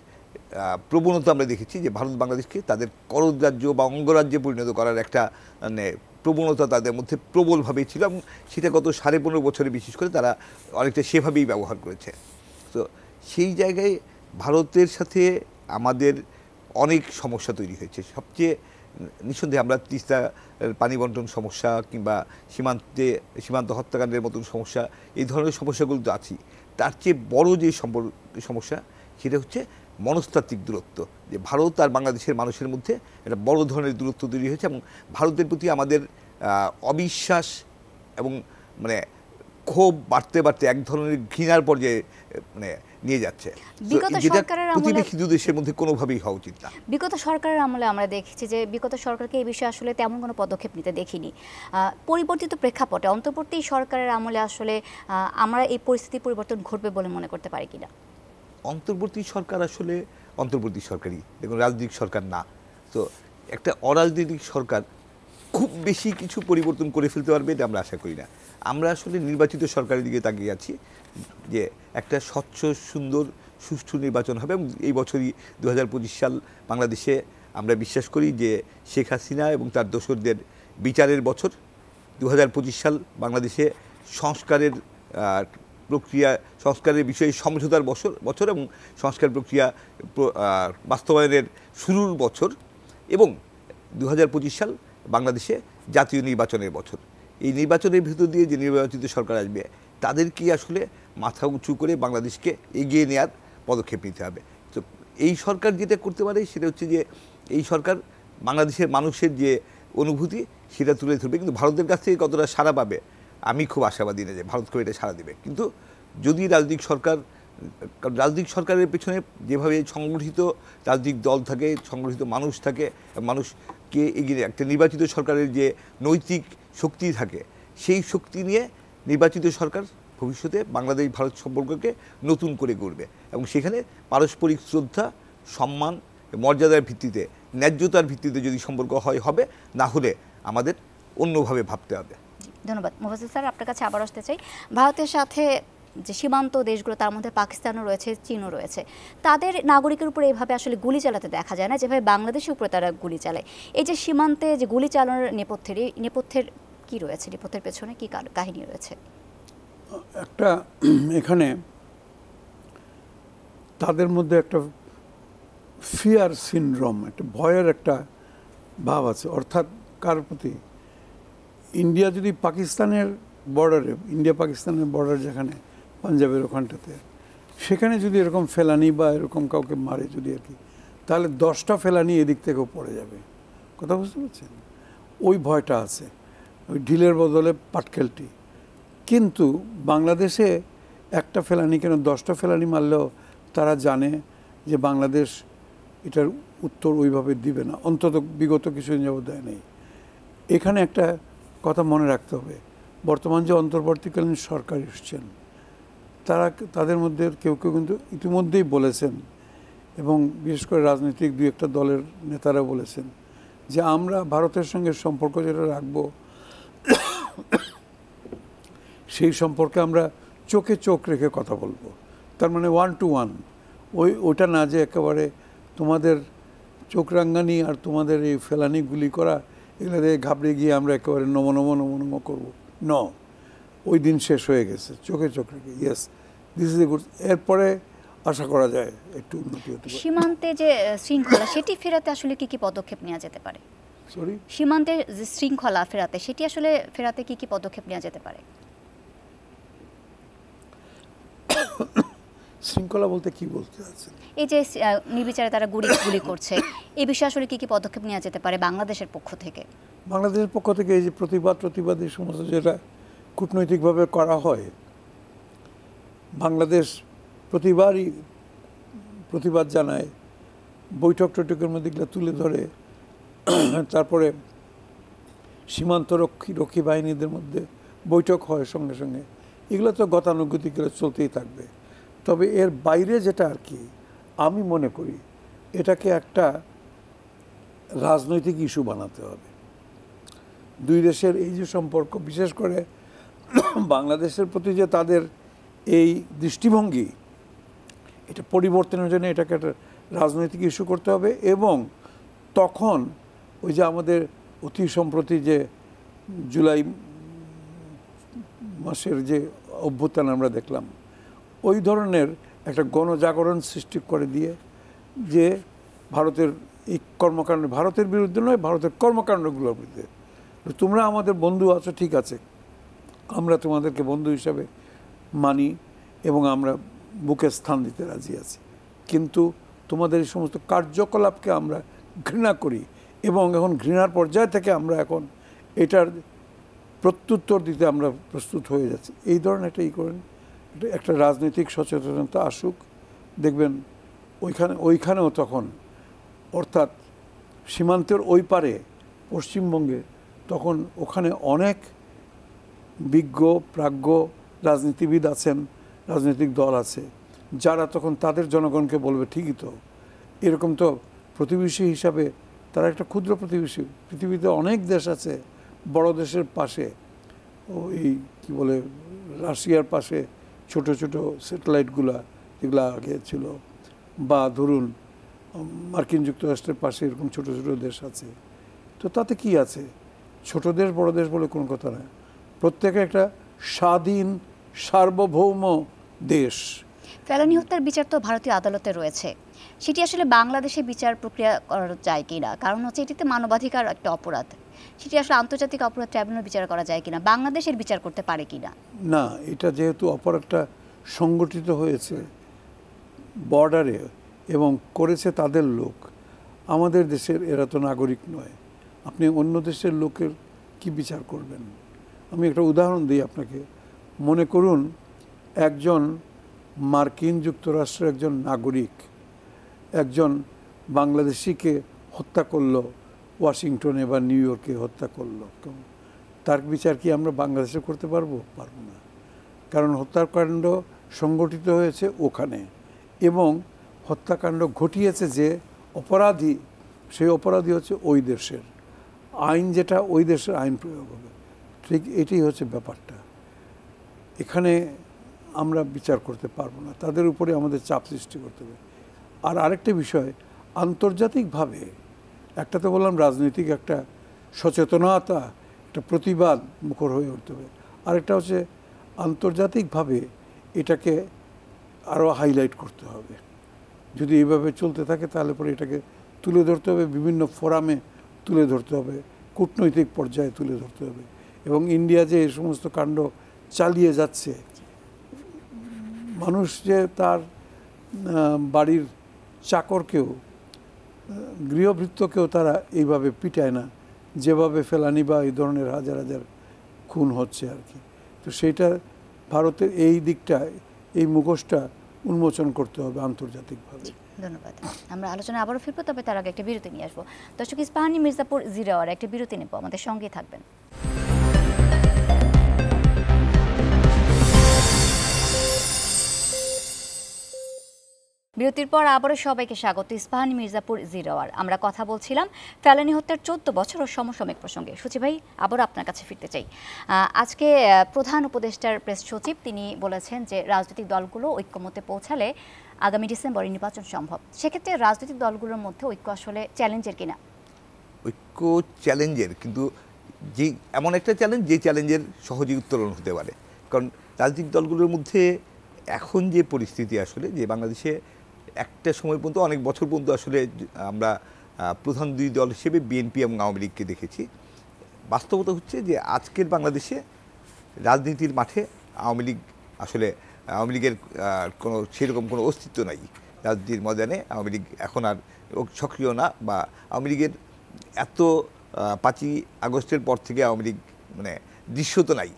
Speaker 3: প্রবণতা আমরা দেখেছি যে ভারত বাংলাদেশকে তাদের করদ রাজ্য বা অঙ্গরাজ্যে পরিণত করার একটা মানে প্রবণতা তাদের মধ্যে প্রবলভাবেই ছিল, এবং সেটা গত 15.5 বছরে বিশেষ করে তারা অনেকটা সেভাবেই ব্যবহার করেছে। তো সেই জায়গায় ভারতের সাথে আমাদের অনেক সমস্যা তৈরি হয়েছে। সবচেয়ে নিঃসন্দেহে আমরা তিস্তা পানি বন্টন সমস্যা কিংবা সীমান্ত হত্যাকাণ্ডের মতন সমস্যা, এই ধরনের সমস্যাগুলো তো আছেই। তার চেয়ে বড় যে সমস্যা, সেটা হচ্ছে মনস্তাত্ত্বিক দূরত্ব। যে ভারত আর বাংলাদেশের মানুষের মধ্যে একটা বড় ধরনের দূরত্ব তৈরি হয়েছে, এবং ভারতের প্রতি আমাদের অবিশ্বাস এবং মানে ক্ষোভ বাড়তে বাড়তে এক ধরনের ঘৃণার পর্যায়ে মানে নিয়ে যাচ্ছে, যেটা প্রতিবেশী দু দেশের মধ্যে কোনোভাবেই হওয়া উচিত না।
Speaker 1: বিগত সরকারের আমলে আমরা দেখেছি যে বিগত সরকারকে এই বিষয়ে আসলে তেমন কোনো পদক্ষেপ নিতে দেখিনি। পরিবর্তিত প্রেক্ষাপটে অন্তর্বর্তী সরকারের আমলে আসলে আমরা এই পরিস্থিতি পরিবর্তন ঘটবে বলে মনে করতে পারি কিনা?
Speaker 3: অন্তর্বর্তী সরকার আসলে অন্তর্বর্তী সরকারই, দেখুন রাজনৈতিক সরকার না। তো একটা অরাজনৈতিক সরকার খুব বেশি কিছু পরিবর্তন করে ফেলতে পারবে এটা আমরা আশা করি না। আমরা আসলে নির্বাচিত সরকারের দিকে তাকিয়ে আছি যে একটা স্বচ্ছ, সুন্দর, সুষ্ঠু নির্বাচন হবে, এবং এই বছরই 2025 সাল বাংলাদেশে আমরা বিশ্বাস করি যে শেখ হাসিনা এবং তার দোসরদের বিচারের বছর। 2025 সাল বাংলাদেশে সংস্কারের প্রক্রিয়া, সংস্কারের বিষয়ে সমঝোতার বছর এবং সংস্কার প্রক্রিয়া বাস্তবায়নের শুরুর বছর, এবং 2025 সাল বাংলাদেশে জাতীয় নির্বাচনের বছর। এই নির্বাচনের ভিতর দিয়ে যে নির্বাচিত সরকার আসবে, তাদেরকে আসলে মাথা উঁচু করে বাংলাদেশকে এগিয়ে নেওয়ার পদক্ষেপ নিতে হবে। তো এই সরকার যেটা করতে পারে সেটা হচ্ছে যে এই সরকার বাংলাদেশের মানুষের যে অনুভূতি সেটা তুলে ধরবে, কিন্তু ভারতের কাছ থেকে কতটা সাড়া পাবে আমি খুব আশাবাদী না যে ভারত খুব এটা সাড়া দেবে। কিন্তু যদি রাজনৈতিক সরকারের পেছনে যেভাবে সংগঠিত রাজনৈতিক দল থাকে, সংগঠিত মানুষ থাকে, মানুষকে এগিয়ে একটা নির্বাচিত সরকারের যে নৈতিক শক্তি থাকে, সেই শক্তি নিয়ে নির্বাচিত সরকার ভবিষ্যতে বাংলাদেশ ভারত সম্পর্ককে নতুন করে গড়বে এবং সেখানে পারস্পরিক শ্রদ্ধা, সম্মান, মর্যাদার ভিত্তিতে, ন্যায্যতার ভিত্তিতে যদি সম্পর্ক হবে, না হলে আমাদের অন্যভাবে ভাবতে হবে।
Speaker 1: ধন্যবাদ মুফাজ্জল স্যার, আপনার কাছে আবার আসতে চাই। ভারতের সাথে যে সীমান্ত দেশগুলো, তার মধ্যে পাকিস্তানও রয়েছে, চীনও রয়েছে, তাদের নাগরিকের উপরে এইভাবে আসলে গুলি চালাতে দেখা যায় না যেভাবে বাংলাদেশের উপরে তারা গুলি চালায়। এই যে সীমান্তে যে গুলি চালানোর নেপথ্যের কি রয়েছে, নেপথ্যের পেছনে কি কাহিনী রয়েছে?
Speaker 4: একটা এখানে তাদের মধ্যে একটা ফিয়ার সিনড্রোম, একটা ভয়ের একটা ভাব আছে। অর্থাৎ কার প্রতি? ইন্ডিয়া যদি পাকিস্তানের বর্ডারে, ইন্ডিয়া পাকিস্তানের বর্ডার যেখানে পাঞ্জাবের ওখানটাতে, সেখানে যদি এরকম ফেলানি বা এরকম কাউকে মারে যদি আর কি, তাহলে 10টা ফেলানি এদিক থেকেও পড়ে যাবে। কথা বুঝতে পারছেন? ওই ভয়টা আছে, ওই ঢিলের বদলে পাটকেলটি। কিন্তু বাংলাদেশে একটা ফেলানি কেন 10টা ফেলানি মারলেও তারা জানে যে বাংলাদেশ এটার উত্তর ওইভাবে দিবে না, অন্তত বিগত কিছুদিন যাবৎ দেয় নেই। এখানে একটা কথা মনে রাখতে হবে, বর্তমান যে অন্তর্বর্তীকালীন সরকার এসছেন, তাদের মধ্যে কেউ কেউ কিন্তু ইতিমধ্যেই বলেছেন, এবং বিশেষ করে রাজনৈতিক দুই একটা দলের নেতারা বলেছেন যে আমরা ভারতের সঙ্গে সম্পর্ক যেটা রাখবো সেই সম্পর্কে আমরা চোখে চোখ রেখে কথা বলবো। তার মানে 1 to 1, ওইটা না যে একেবারে তোমাদের চোখ রাঙ্গানি আর তোমাদের এই ফেলানি গুলি করা এগুলো দিয়ে ঘাবড়ে গিয়ে আমরা একেবারে নমো নমো করবো। ওই দিন শেষ হয়ে গেছে, চোখে চোখ রেখে। Yes, this is a good. এরপরে আশা করা যায় একটু উন্নতি হতে পারে।
Speaker 1: সীমান্তে যে শৃঙ্খলা, সেটি ফেরাতে আসলে কি পদক্ষেপ নেওয়া যেতে পারে? সীমান্তের যে শৃঙ্খলা ফেরাতে, সেটি আসলে ফেরাতে কি পদক্ষেপ নেওয়া যেতে পারে?
Speaker 4: শৃঙ্খলা বলতে কি বলতে আছে?
Speaker 1: এই যে নির্বিচারে তারা গুলি করছে, এই বিষয়ে আসলে কি পদক্ষেপ নেওয়া যেতে পারে বাংলাদেশের পক্ষ থেকে?
Speaker 4: বাংলাদেশের পক্ষ থেকে এই যে প্রতিবাদ এই সমস্ত যেটা কূটনৈতিকভাবে করা হয়, বাংলাদেশ প্রতিবারই প্রতিবাদ জানায়, বৈঠক টৈঠকের মধ্যে এগুলো তুলে ধরে। তারপরে সীমান্ত রক্ষী বাহিনীদের মধ্যে বৈঠক হয় সঙ্গে সঙ্গে। এগুলো তো গতানুগতিক চলতেই থাকবে। তবে এর বাইরে যেটা আর কি আমি মনে করি, এটাকে একটা রাজনৈতিক ইস্যু বানাতে হবে। দুই দেশের এই যে সম্পর্ক, বিশেষ করে বাংলাদেশের প্রতি যে তাদের এই দৃষ্টিভঙ্গি, এটা পরিবর্তনের জন্য এটাকে একটা রাজনৈতিক ইস্যু করতে হবে। এবং তখন ওই যে আমাদের অতি সম্প্রতি যে জুলাই মাসের যে অভ্যুত্থান আমরা দেখলাম, ওই ধরনের একটা গণজাগরণ সৃষ্টি করে দিয়ে যে ভারতের এই কর্মকাণ্ড, ভারতের বিরুদ্ধে নয়, ভারতের কর্মকাণ্ডগুলোর বিরুদ্ধে, তোমরা আমাদের বন্ধু আছো, ঠিক আছে, আমরা তোমাদেরকে বন্ধু হিসাবে মানি এবং আমরা বুকে স্থান দিতে রাজি আছি, কিন্তু তোমাদের এই সমস্ত কার্যকলাপকে আমরা ঘৃণা করি এবং এখন ঘৃণার পর্যায় থেকে আমরা এখন এটার প্রত্যুত্তর দিতে আমরা প্রস্তুত হয়ে যাচ্ছি। এই ধরনের করেন, একটা রাজনৈতিক সচেতনতা আসুক, দেখবেন ওইখানেও তখন, অর্থাৎ সীমান্তের ওই পারে পশ্চিমবঙ্গে, তখন ওখানে অনেক বিজ্ঞ প্রাজ্ঞ রাজনীতিবিদ আছেন, রাজনৈতিক দল আছে, যারা তখন তাদের জনগণকে বলবে ঠিকই তো, এরকম তো প্রতিবেশী হিসাবে তারা একটা ক্ষুদ্র প্রতিবেশী, পৃথিবীতে অনেক দেশ আছে বড় দেশের পাশে, ওই কি বলে রাশিয়ার পাশে ছোট ছোট স্যাটেলাইটগুলা যেগুলো আগে ছিল, বা ধরুন মার্কিন যুক্তরাষ্ট্রের পাশে এরকম ছোট ছোট দেশ আছে। তো তাতে কি আছে, ছোট দেশ বড় দেশ বলে কোনো কথা না, প্রত্যেকে একটা স্বাধীন সার্বভৌম দেশ।
Speaker 1: ফেলানী হত্যার বিচার তো ভারতীয় আদালতে রয়েছে, সেটি আসলে বাংলাদেশে বিচার প্রক্রিয়া করা যায় কিনা? কারণ হচ্ছে এটিতে মানবাধিকার একটা অপরাধ, সেটি আসলে আন্তর্জাতিক অপরাধ ট্রাইব্যুনাল বিচার করা যায় কিনা, বাংলাদেশের বিচার করতে পারে কিনা?
Speaker 4: না, এটা যেহেতু অপরাধটা সংগঠিত হয়েছে বর্ডারে এবং করেছে তাদের লোক, আমাদের দেশের এরা তো নাগরিক নয়, আপনি অন্য দেশের লোকের কি বিচার করবেন? আমি একটা উদাহরণ দিই আপনাকে। মনে করুন একজন মার্কিন যুক্তরাষ্ট্রের একজন নাগরিক একজন বাংলাদেশিকে হত্যা করলো, ওয়াশিংটনে বা নিউ ইয়র্কে হত্যা করলো, তার বিচার কি আমরা বাংলাদেশে করতে পারবো? পারবো না। কারণ হত্যাকাণ্ড সংগঠিত হয়েছে ওখানে এবং হত্যাকাণ্ড ঘটিয়েছে যে অপরাধী, সেই অপরাধী হচ্ছে ওই দেশের আইন, যেটা ওই দেশের আইন প্রয়োগ হবে। ঠিক এটাই হচ্ছে ব্যাপারটা। এখানে আমরা বিচার করতে পারবো না, তাদের উপরে আমাদের চাপ সৃষ্টি করতে হবে। আর আরেকটা বিষয়, আন্তর্জাতিকভাবে একটা তো বললাম রাজনৈতিক একটা সচেতনতা, একটা প্রতিবাদ মুখর হয়ে উঠতে হবে। আরেকটা হচ্ছে আন্তর্জাতিকভাবে এটাকে আরও হাইলাইট করতে হবে। যদি এইভাবে চলতে থাকে তাহলে পরে এটাকে তুলে ধরতে হবে, বিভিন্ন ফোরামে তুলে ধরতে হবে, কূটনৈতিক পর্যায়ে তুলে ধরতে হবে। এবং ইন্ডিয়া যে এই সমস্ত কাণ্ড চালিয়ে যাচ্ছে, মানুষ যে তার বাড়ির চাকরকেও, গৃহভৃত্যকেও তারা এইভাবে পিটায় না, যেভাবে ফেলানি বা এই ধরনের হাজার হাজার খুন হচ্ছে আর কি। তো সেইটা ভারতের এই দিকটা, এই মুখোশটা উন্মোচন করতে হবে আন্তর্জাতিকভাবে।
Speaker 1: ধন্যবাদ। আমরা আলোচনা আবারও ফিরবো, তবে তার আগে একটা বিরতি নিয়ে আসবো। দর্শক, ইস্পাহানি মির্জাপুর জিরাওয়ার একটা বিরতি নেব, আমাদের সঙ্গেই থাকবেন। বিরতির পর আবারও সবাইকে স্বাগত ইস্পাহানি মির্জাপুর জিরাওয়ার। আমরা কথা বলছিলাম ফেলানি হত্যার 14 বছর ও সমসাময়িক প্রসঙ্গে। সচিব ভাই, আবারও আপনার কাছে ফিরতে চাই। আজকে প্রধান উপদেষ্টার প্রেস সচিব তিনি বলেছেন যে রাজনৈতিক দলগুলো ঐক্যমত্যে পৌঁছালে আগামী ডিসেম্বরে নির্বাচন সম্ভব। সেক্ষেত্রে রাজনৈতিক দলগুলোর মধ্যে ঐক্য আসলে চ্যালেঞ্জের কিনা?
Speaker 3: ঐক্য চ্যালেঞ্জের, কিন্তু যে এমন একটা চ্যালেঞ্জ যে চ্যালেঞ্জের সহজেই উত্তরণ হতে পারে। কারণ রাজনৈতিক দলগুলোর মধ্যে এখন যে পরিস্থিতি আসলে, যে বাংলাদেশে একটা সময় পর্যন্ত, অনেক বছর পর্যন্ত আসলে আমরা প্রধান দুই দল হিসেবে বিএনপি এবং আওয়ামী লীগকে দেখেছি। বাস্তবতা হচ্ছে যে আজকের বাংলাদেশে রাজনীতির মাঠে আওয়ামী লীগ আসলে, আওয়ামী লীগের কোনো সেরকম কোনো অস্তিত্ব নাই রাজনীতির ময়দানে। আওয়ামী লীগ এখন আর সক্রিয় না, বা আওয়ামী লীগের এত 5ই আগস্টের পর থেকে আওয়ামী লীগ মানে দৃশ্যত নাই,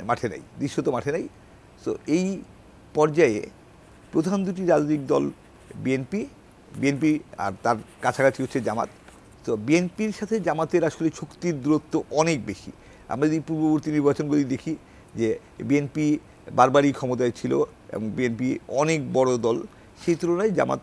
Speaker 3: মাঠে নাই, দৃশ্যত মাঠে নাই। তো এই পর্যায়ে প্রধান দুটি রাজনৈতিক দল বিএনপি আর তার কাছাকাছি হচ্ছে জামাত। তো বিএনপির সাথে জামাতের আসলে শক্তির দূরত্ব অনেক বেশি। আমরা যদি পূর্ববর্তী নির্বাচনগুলি দেখি, যে বিএনপি বারবারই ক্ষমতায় ছিল এবং বিএনপি অনেক বড় দল, সেই তুলনায় জামাত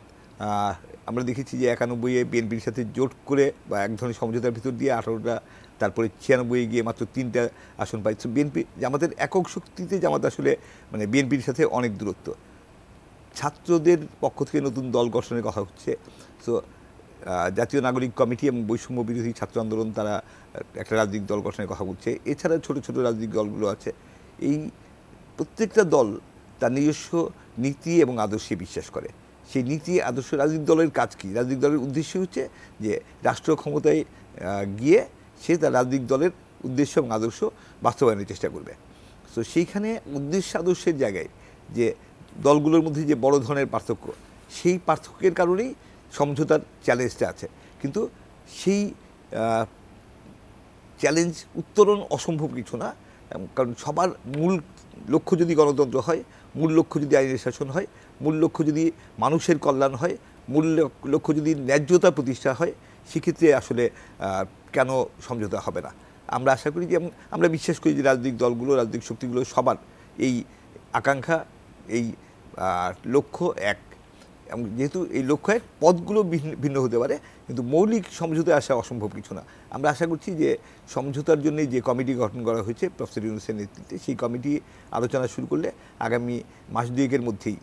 Speaker 3: আমরা দেখেছি যে 91-এ বিএনপির সাথে জোট করে বা এক ধরনের সমঝোতার ভিতর দিয়ে 18টা, তারপরে 96-এ গিয়ে মাত্র 3টা আসন পাই। তো বিএনপি, জামাতের একক শক্তিতে জামাত আসলে মানে বিএনপির সাথে অনেক দূরত্ব। ছাত্রদের পক্ষ থেকে নতুন দল গঠনের কথা হচ্ছে। তো জাতীয় নাগরিক কমিটি এবং বৈষম্য বিরোধী ছাত্র আন্দোলন তারা একটা রাজনৈতিক দল গঠনের কথা বলছে। এছাড়া ছোট ছোট রাজনৈতিক দলগুলো আছে। এই প্রত্যেকটা দল তার নিজস্ব নীতি এবং আদর্শে বিশ্বাস করে। সেই নীতি আদর্শ, রাজনৈতিক দলের কাজ কী? রাজনৈতিক দলের উদ্দেশ্য হচ্ছে যে রাষ্ট্র ক্ষমতায় গিয়ে সে তার রাজনৈতিক দলের উদ্দেশ্য এবং আদর্শ বাস্তবায়নের চেষ্টা করবে। তো সেইখানে উদ্দেশ্য আদর্শের জায়গায় যে দলগুলোর মধ্যে যে বড় ধরনের পার্থক্য, সেই পার্থক্যের কারণেই সমঝোতার চ্যালেঞ্জটা আছে। কিন্তু সেই চ্যালেঞ্জ উত্তরণ অসম্ভব কিছু না, কারণ সবার মূল লক্ষ্য যদি গণতন্ত্র হয়, মূল লক্ষ্য যদি আইনের শাসন হয়, মূল লক্ষ্য যদি মানুষের কল্যাণ হয়, মূল লক্ষ্য যদি ন্যায্যতা প্রতিষ্ঠা হয়, সেক্ষেত্রে আসলে কেন সমঝোতা হবে না? আমরা আশা করি যে, আমরা বিশ্বাস করি যে রাজনৈতিক দলগুলো, রাজনৈতিক শক্তিগুলো সবার এই আকাঙ্ক্ষা, এই লক্ষ্য এক। এবং যেহেতু এই লক্ষ্য এক, পদগুলো ভিন্ন হতে পারে, কিন্তু মৌলিক সমঝোতায় আসা অসম্ভব কিছু না। আমরা আশা করছি যে সমঝোতার জন্য যে কমিটি গঠন করা হয়েছে প্রফেসর ইউনূসের নেতৃত্বে, সেই কমিটি আলোচনা শুরু করলে আগামী মাস দুয়েকের মধ্যেই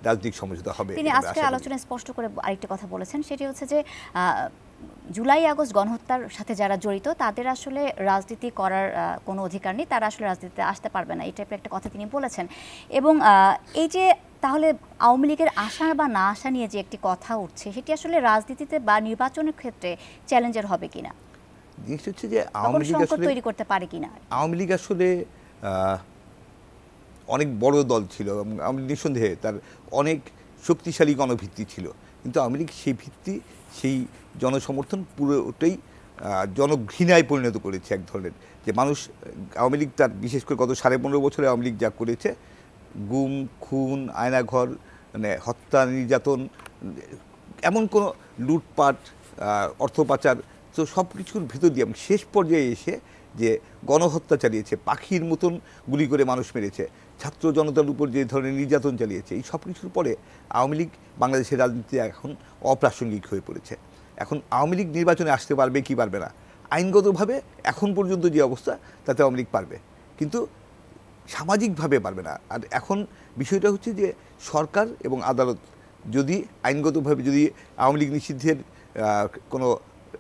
Speaker 3: রাজনৈতিক সমঝোতা হবে।
Speaker 1: তিনি আজকে আলোচনায় স্পষ্ট করে আরেকটা কথা বলেছেন, সেটি হচ্ছে যে জুলাই আগস্ট গণহত্যার সাথে যারা জড়িত তাদের আসলে রাজনীতি করার কোনো অধিকার নেই, তারা আসলে রাজনীতিতে আসতে পারবে না, এই টাইপের একটা কথা তিনি বলেছেন। এবং এই যে তাহলে আওয়ামী লীগের আসা বা না আসা নিয়ে যে একটি কথা উঠছে, সেটি আসলে রাজনীতিতে বা নির্বাচনের ক্ষেত্রে চ্যালেঞ্জের হবে কিনা,
Speaker 3: জিনিসটা হচ্ছে যে আওয়ামী লীগ আসলে
Speaker 1: তৈরি করতে পারে কিনা?
Speaker 3: আওয়ামী লীগ আসলে অনেক বড় দল ছিল এবং নিঃসন্দেহে তার অনেক শক্তিশালী গণভিত্তি ছিল, কিন্তু আওয়ামী লীগ সেই ভিত্তি, সেই জনসমর্থন পুরোটাই জনঘৃণায় পরিণত করেছে এক ধরনের। যে মানুষ, আওয়ামী লীগ তার বিশেষ করে গত 15.5 বছরে আওয়ামী লীগ যা করেছে, গুম, খুন, আয়নাঘর, মানে হত্যা, নির্যাতন, এমন কোনো লুটপাট, অর্থ পাচার, তো সব কিছুর ভেতর দিয়ে শেষ পর্যায়ে এসে যে গণহত্যা চালিয়েছে, পাখির মতন গুলি করে মানুষ মেরেছে, ছাত্র জনতার উপর যে ধরনের নির্যাতন চালিয়েছে, এই সব কিছুর পরে আওয়ামী লীগ বাংলাদেশের রাজনীতি এখন অপ্রাসঙ্গিক হয়ে পড়েছে। এখন আওয়ামী লীগ নির্বাচনে আসতে পারবে কি পারবে না, আইনগতভাবে এখন পর্যন্ত যে অবস্থা তাতে আওয়ামী লীগ পারবে, কিন্তু সামাজিকভাবে পারবে না। আর এখন বিষয়টা হচ্ছে যে সরকার এবং আদালত যদি আইনগতভাবে যদি আওয়ামী লীগ নিষিদ্ধের কোনো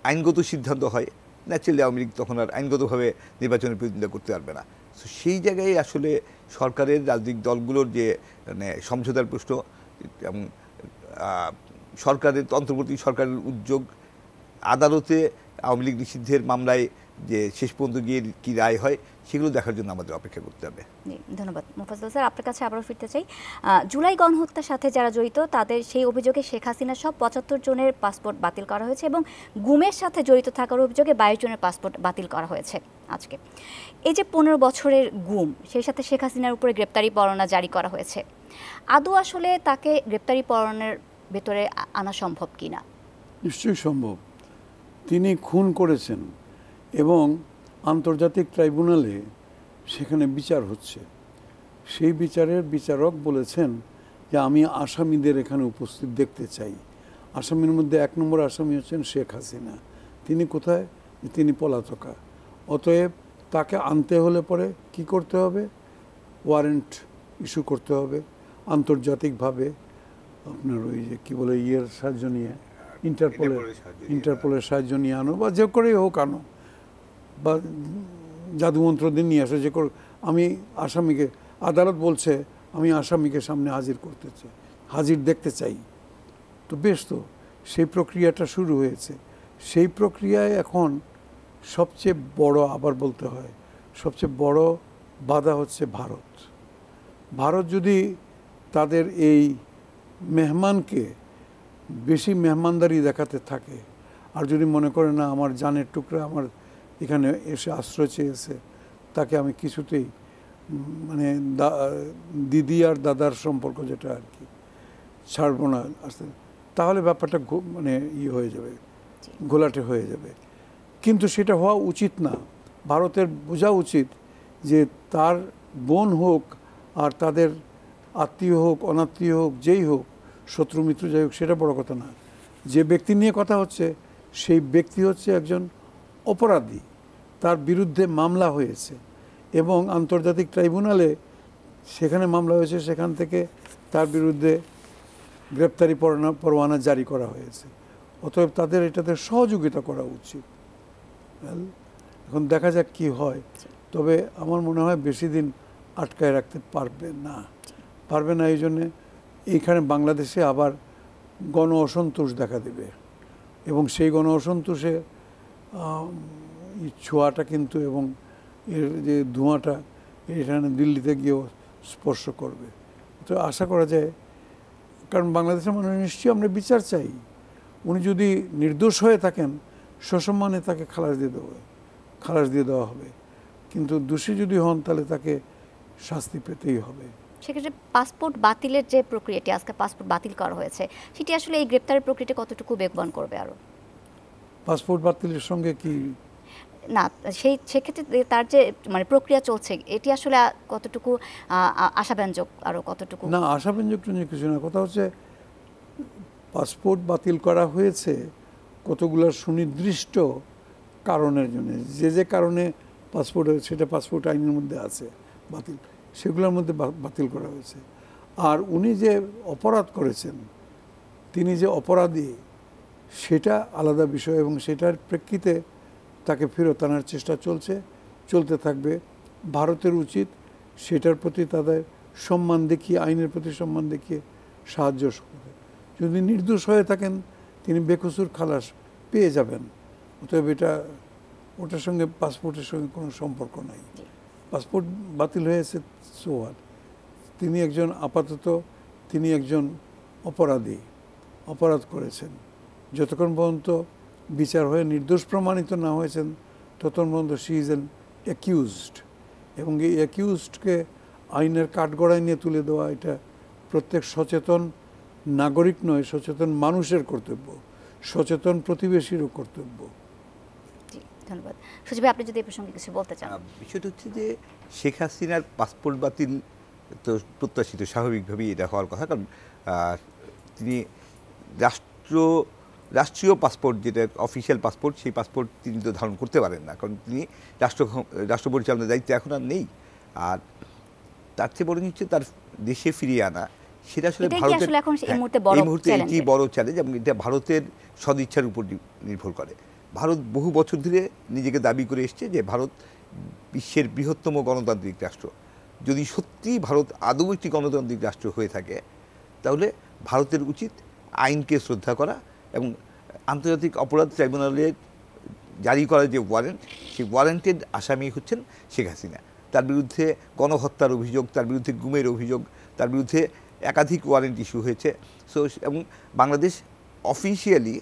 Speaker 3: আইনগত সিদ্ধান্ত হয়, ন্যাচারালি আওয়ামী লীগ তখন আর আইনগতভাবে নির্বাচনের প্রতিদ্বন্দ্বিতা করতে পারবে না। তো সেই জায়গায় আসলে সরকারের রাজনৈতিক দলগুলোর যে মানে সমঝোতার প্রশ্ন এবং সরকারের অন্তর্বর্তী সরকারের উদ্যোগ, আদালতে আওয়ামী লীগ নিষিদ্ধের মামলায় যে শেষ পর্যন্ত গিয়ে কী রায় হয় সেগুলো দেখার জন্য আমাদের অপেক্ষা করতে হবে।
Speaker 1: ধন্যবাদ মোফাজ্জল স্যার, আপনার কাছে আবারও ফিরতে চাই। জুলাই গণহত্যার সাথে যারা জড়িত তাদের সেই অভিযোগে শেখ হাসিনা সব ৭৫ জনের পাসপোর্ট বাতিল করা হয়েছে এবং গুমের সাথে জড়িত থাকার অভিযোগে ২২ জনের পাসপোর্ট বাতিল করা হয়েছে আজকে। এই যে ১৫ বছরের গুম, সেই সাথে শেখ হাসিনার উপরে গ্রেপ্তারি পরোয়ানা জারি করা হয়েছে, আদৌ আসলে তাকে গ্রেপ্তারি পরোয়ানার ভেতরে আনা সম্ভব কিনা?
Speaker 4: নিশ্চয়ই সম্ভব। তিনি খুন করেছেন এবং আন্তর্জাতিক ট্রাইব্যুনালে সেখানে বিচার হচ্ছে। সেই বিচারের বিচারক বলেছেন যে আমি আসামিদের এখানে উপস্থিত দেখতে চাই। আসামির মধ্যে ১ নম্বর আসামি হচ্ছেন শেখ হাসিনা। তিনি কোথায়? তিনি পলাতকা। অতএব তাকে আনতে হলে পরে কি করতে হবে? ওয়ারেন্ট ইস্যু করতে হবে আন্তর্জাতিকভাবে, আপনার ওই যে কী বলে ইয়ের সাহায্য নিয়ে, ইন্টারপোলের সাহায্য নিয়ে আনো, বা যে করেই হোক আনো, বা জাদুমন্ত্র দিয়ে নিয়ে আসো, যে করে আমি আসামিকে, আদালত বলছে আমি আসামিকে সামনে হাজির দেখতে চাই। তো বেশ, তো সেই প্রক্রিয়াটা শুরু হয়েছে। সেই প্রক্রিয়ায় এখন সবচেয়ে বড়, আবার বলতে হয়, সবচেয়ে বড় বাধা হচ্ছে ভারত। ভারত যদি তাদের এই মেহমানকে বেশি মেহমানদারি দেখাতে থাকে, আর যদি মনে করে না আমার জানের টুকরা আমার এখানে এসে আশ্রয় চেয়েছে, তাকে আমি কিছুতেই মানে দিদি আর দাদার সম্পর্ক যেটা আর কি ছাড়বো না আসতে, তাহলে ব্যাপারটা মানে ইয়ে হয়ে যাবে, ঘোলাটে হয়ে যাবে। কিন্তু সেটা হওয়া উচিত না। ভারতের বোঝা উচিত যে তার বোন হোক আর তাদের আত্মীয় হোক অনাত্মীয় হোক যেই হোক, শত্রু মিত্র যাই হোক, সেটা বড় কথা না। যে ব্যক্তি নিয়ে কথা হচ্ছে সেই ব্যক্তি হচ্ছে একজন অপরাধী, তার বিরুদ্ধে মামলা হয়েছে এবং আন্তর্জাতিক ট্রাইব্যুনালে সেখানে মামলা হয়েছে, সেখান থেকে তার বিরুদ্ধে গ্রেপ্তারি পরোয়ানা জারি করা হয়েছে। অতএব তাদের এটাতে সহযোগিতা করা উচিত। এখন দেখা যাক কি হয়। তবে আমার মনে হয় বেশি দিন আটকায় রাখতে পারবে না। এই জন্যে এইখানে বাংলাদেশে আবার গণ অসন্তোষ দেখা দেবে এবং সেই গণ অসন্তোষে ছোঁয়াটা কিন্তু এবং এর যে ধোঁয়াটা এখানে দিল্লিতে গিয়েও স্পর্শ করবে। তো আশা করা যায়, কারণ বাংলাদেশের মানুষ নিশ্চয়ই আমরা বিচার চাই। উনি যদি নির্দোষ হয়ে থাকেন সসম্মানে তাকে খালাস দিয়ে দেওয়া হবে, কিন্তু দোষী যদি হন তাহলে তাকে শাস্তি পেতেই হবে।
Speaker 1: সেক্ষেত্রে পাসপোর্ট বাতিলের যে প্রক্রিয়াটি, আজকে পাসপোর্ট বাতিল করা হয়েছে, সেটি আসলে এই গ্রেপ্তারের প্রক্রিয়াটি কতটুকু বেগবান করবে? আরও
Speaker 4: পাসপোর্ট বাতিলের সঙ্গে কি
Speaker 1: না, সেক্ষেত্রে তার যে মানে প্রক্রিয়া চলছে, এটি আসলে কতটুকু আশাব্যঞ্জক, আরও কতটুকু
Speaker 4: না আশাব্যঞ্জক কিছু না। কথা হচ্ছে পাসপোর্ট বাতিল করা হয়েছে কতগুলো সুনির্দিষ্ট কারণের জন্য। যে কারণে পাসপোর্ট হয়েছে সেটা পাসপোর্ট আইনের মধ্যে আছে, সেগুলোর মধ্যে বাতিল করা হয়েছে। আর উনি যে অপরাধ করেছেন, তিনি যে অপরাধী, সেটা আলাদা বিষয় এবং সেটার প্রেক্ষিতে তাকে ফেরত আনার চেষ্টা চলতে থাকবে। ভারতের উচিত সেটার প্রতি তাদের সম্মান দেখিয়ে, আইনের প্রতি সম্মান দেখিয়ে সাহায্য করবে। যদি নির্দোষ হয়ে থাকেন তিনি বেকসুর খালাস পেয়ে যাবেন। অতএব ওটার সঙ্গে পাসপোর্টের সঙ্গে কোনো সম্পর্ক নাই। পাসপোর্ট বাতিল হয়েছে, সো হোয়াট? তিনি একজন অপরাধ করেছেন। যতক্ষণ পর্যন্ত বিচার হয়ে নির্দোষ প্রমাণিত না হয়েছেন ততক্ষণ পর্যন্ত শি ইজ অ্যান অ্যাকিউজড, এবং এই অ্যাকিউজডকে আইনের কাঠগড়ায় নিয়ে তুলে দেওয়া এটা প্রত্যেক সচেতন নাগরিক নয়, সচেতন মানুষের কর্তব্য, সচেতন প্রতিবেশীরও কর্তব্য।
Speaker 1: ধন্যবাদ। সুজীব ভাই, আপনি যদি এই প্রসঙ্গে কিছু বলতে চান।
Speaker 3: বিষয়টা হচ্ছে যে শেখ হাসিনার পাসপোর্ট বাতিল তো প্রত্যাশিত স্বাভাবিকভাবেই এটা হওয়ার কথা, কারণ তিনি রাষ্ট্রীয় পাসপোর্ট, যেটা অফিসিয়াল পাসপোর্ট, সেই পাসপোর্ট তিনি তো ধারণ করতে পারেন না, কারণ তিনি রাষ্ট্র পরিচালনার দায়িত্বে এখন আর নেই। আর তার চেয়ে বড় হচ্ছে তার দেশে ফিরিয়ে আনা, সেটা আসলে ভারতের এই মুহূর্তে এটি বড় চ্যালেঞ্জ, এবং এটা ভারতের সদিচ্ছার উপর নির্ভর করে। ভারত বহু বছর ধরে নিজেকে দাবি করে এসছে যে ভারত বিশ্বের বৃহত্তম গণতান্ত্রিক রাষ্ট্র। যদি সত্যি ভারত আদৌ একটি গণতান্ত্রিক রাষ্ট্র হয়ে থাকে, তাহলে ভারতের উচিত আইনকে শ্রদ্ধা করা এবং আন্তর্জাতিক অপরাধ ট্রাইব্যুনালের জারি করা যে ওয়ারেন্ট, সেই ওয়ারেন্টেড আসামি হচ্ছেন শেখ হাসিনা। তার বিরুদ্ধে গণহত্যার অভিযোগ, তার বিরুদ্ধে গুমের অভিযোগ, তার বিরুদ্ধে একাধিক ওয়ারেন্ট ইস্যু হয়েছে। সো এবং বাংলাদেশ অফিসিয়ালি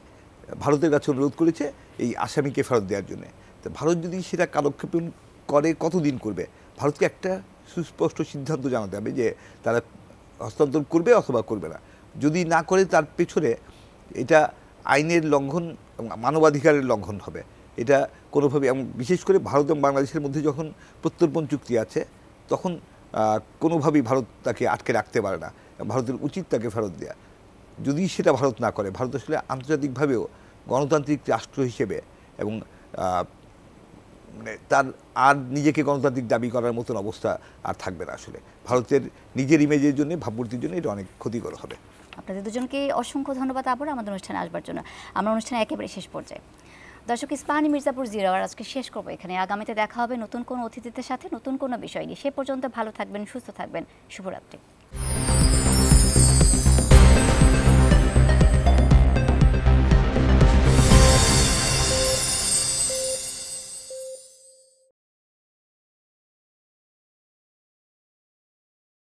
Speaker 3: ভারতের কাছে অনুরোধ করেছে এই আসামিকে ফেরত দেওয়ার জন্য। তো ভারত যদি সেটা কালক্ষেপণ করে, কতদিন করবে? ভারতকে একটা সুস্পষ্ট সিদ্ধান্ত জানাতে হবে যে তারা হস্তান্তর করবে অথবা করবে না। যদি না করে, তার পেছনে এটা আইনের লঙ্ঘন এবং মানবাধিকারের লঙ্ঘন হবে। এটা কোনোভাবে, এবং বিশেষ করে ভারত এবং বাংলাদেশের মধ্যে যখন প্রত্যর্পণ চুক্তি আছে, তখন কোনোভাবেই ভারত তাকে আটকে রাখতে পারে না। ভারতের উচিত তাকে ফেরত দেওয়া। যদি সেটা ভারত না করে, ভারত আসলে আন্তর্জাতিকভাবেও গণতান্ত্রিক রাষ্ট্র হিসেবে এবং তার আর নিজেকে গণতান্ত্রিক দাবি করার মতন অবস্থা আর থাকবে না। আসলে ভারতের নিজের ইমেজের জন্য, ভাবমূর্তির জন্য এটা অনেক ক্ষতিকর হবে।
Speaker 1: আপনাদের দুজনকে অসংখ্য ধন্যবাদ আবার আমাদের অনুষ্ঠানে আসবার জন্য। আমরা অনুষ্ঠানে একেবারে শেষ পর্যায়ে। দর্শক, ইস্পাহানি মির্জাপুর 0 আওয়ার আজকে শেষ করবো এখানে। আগামীতে দেখা হবে নতুন কোনো অতিথিদের সাথে, নতুন কোনো বিষয় নিয়ে। সে পর্যন্ত ভালো থাকবেন, সুস্থ থাকবেন। শুভরাত্রি।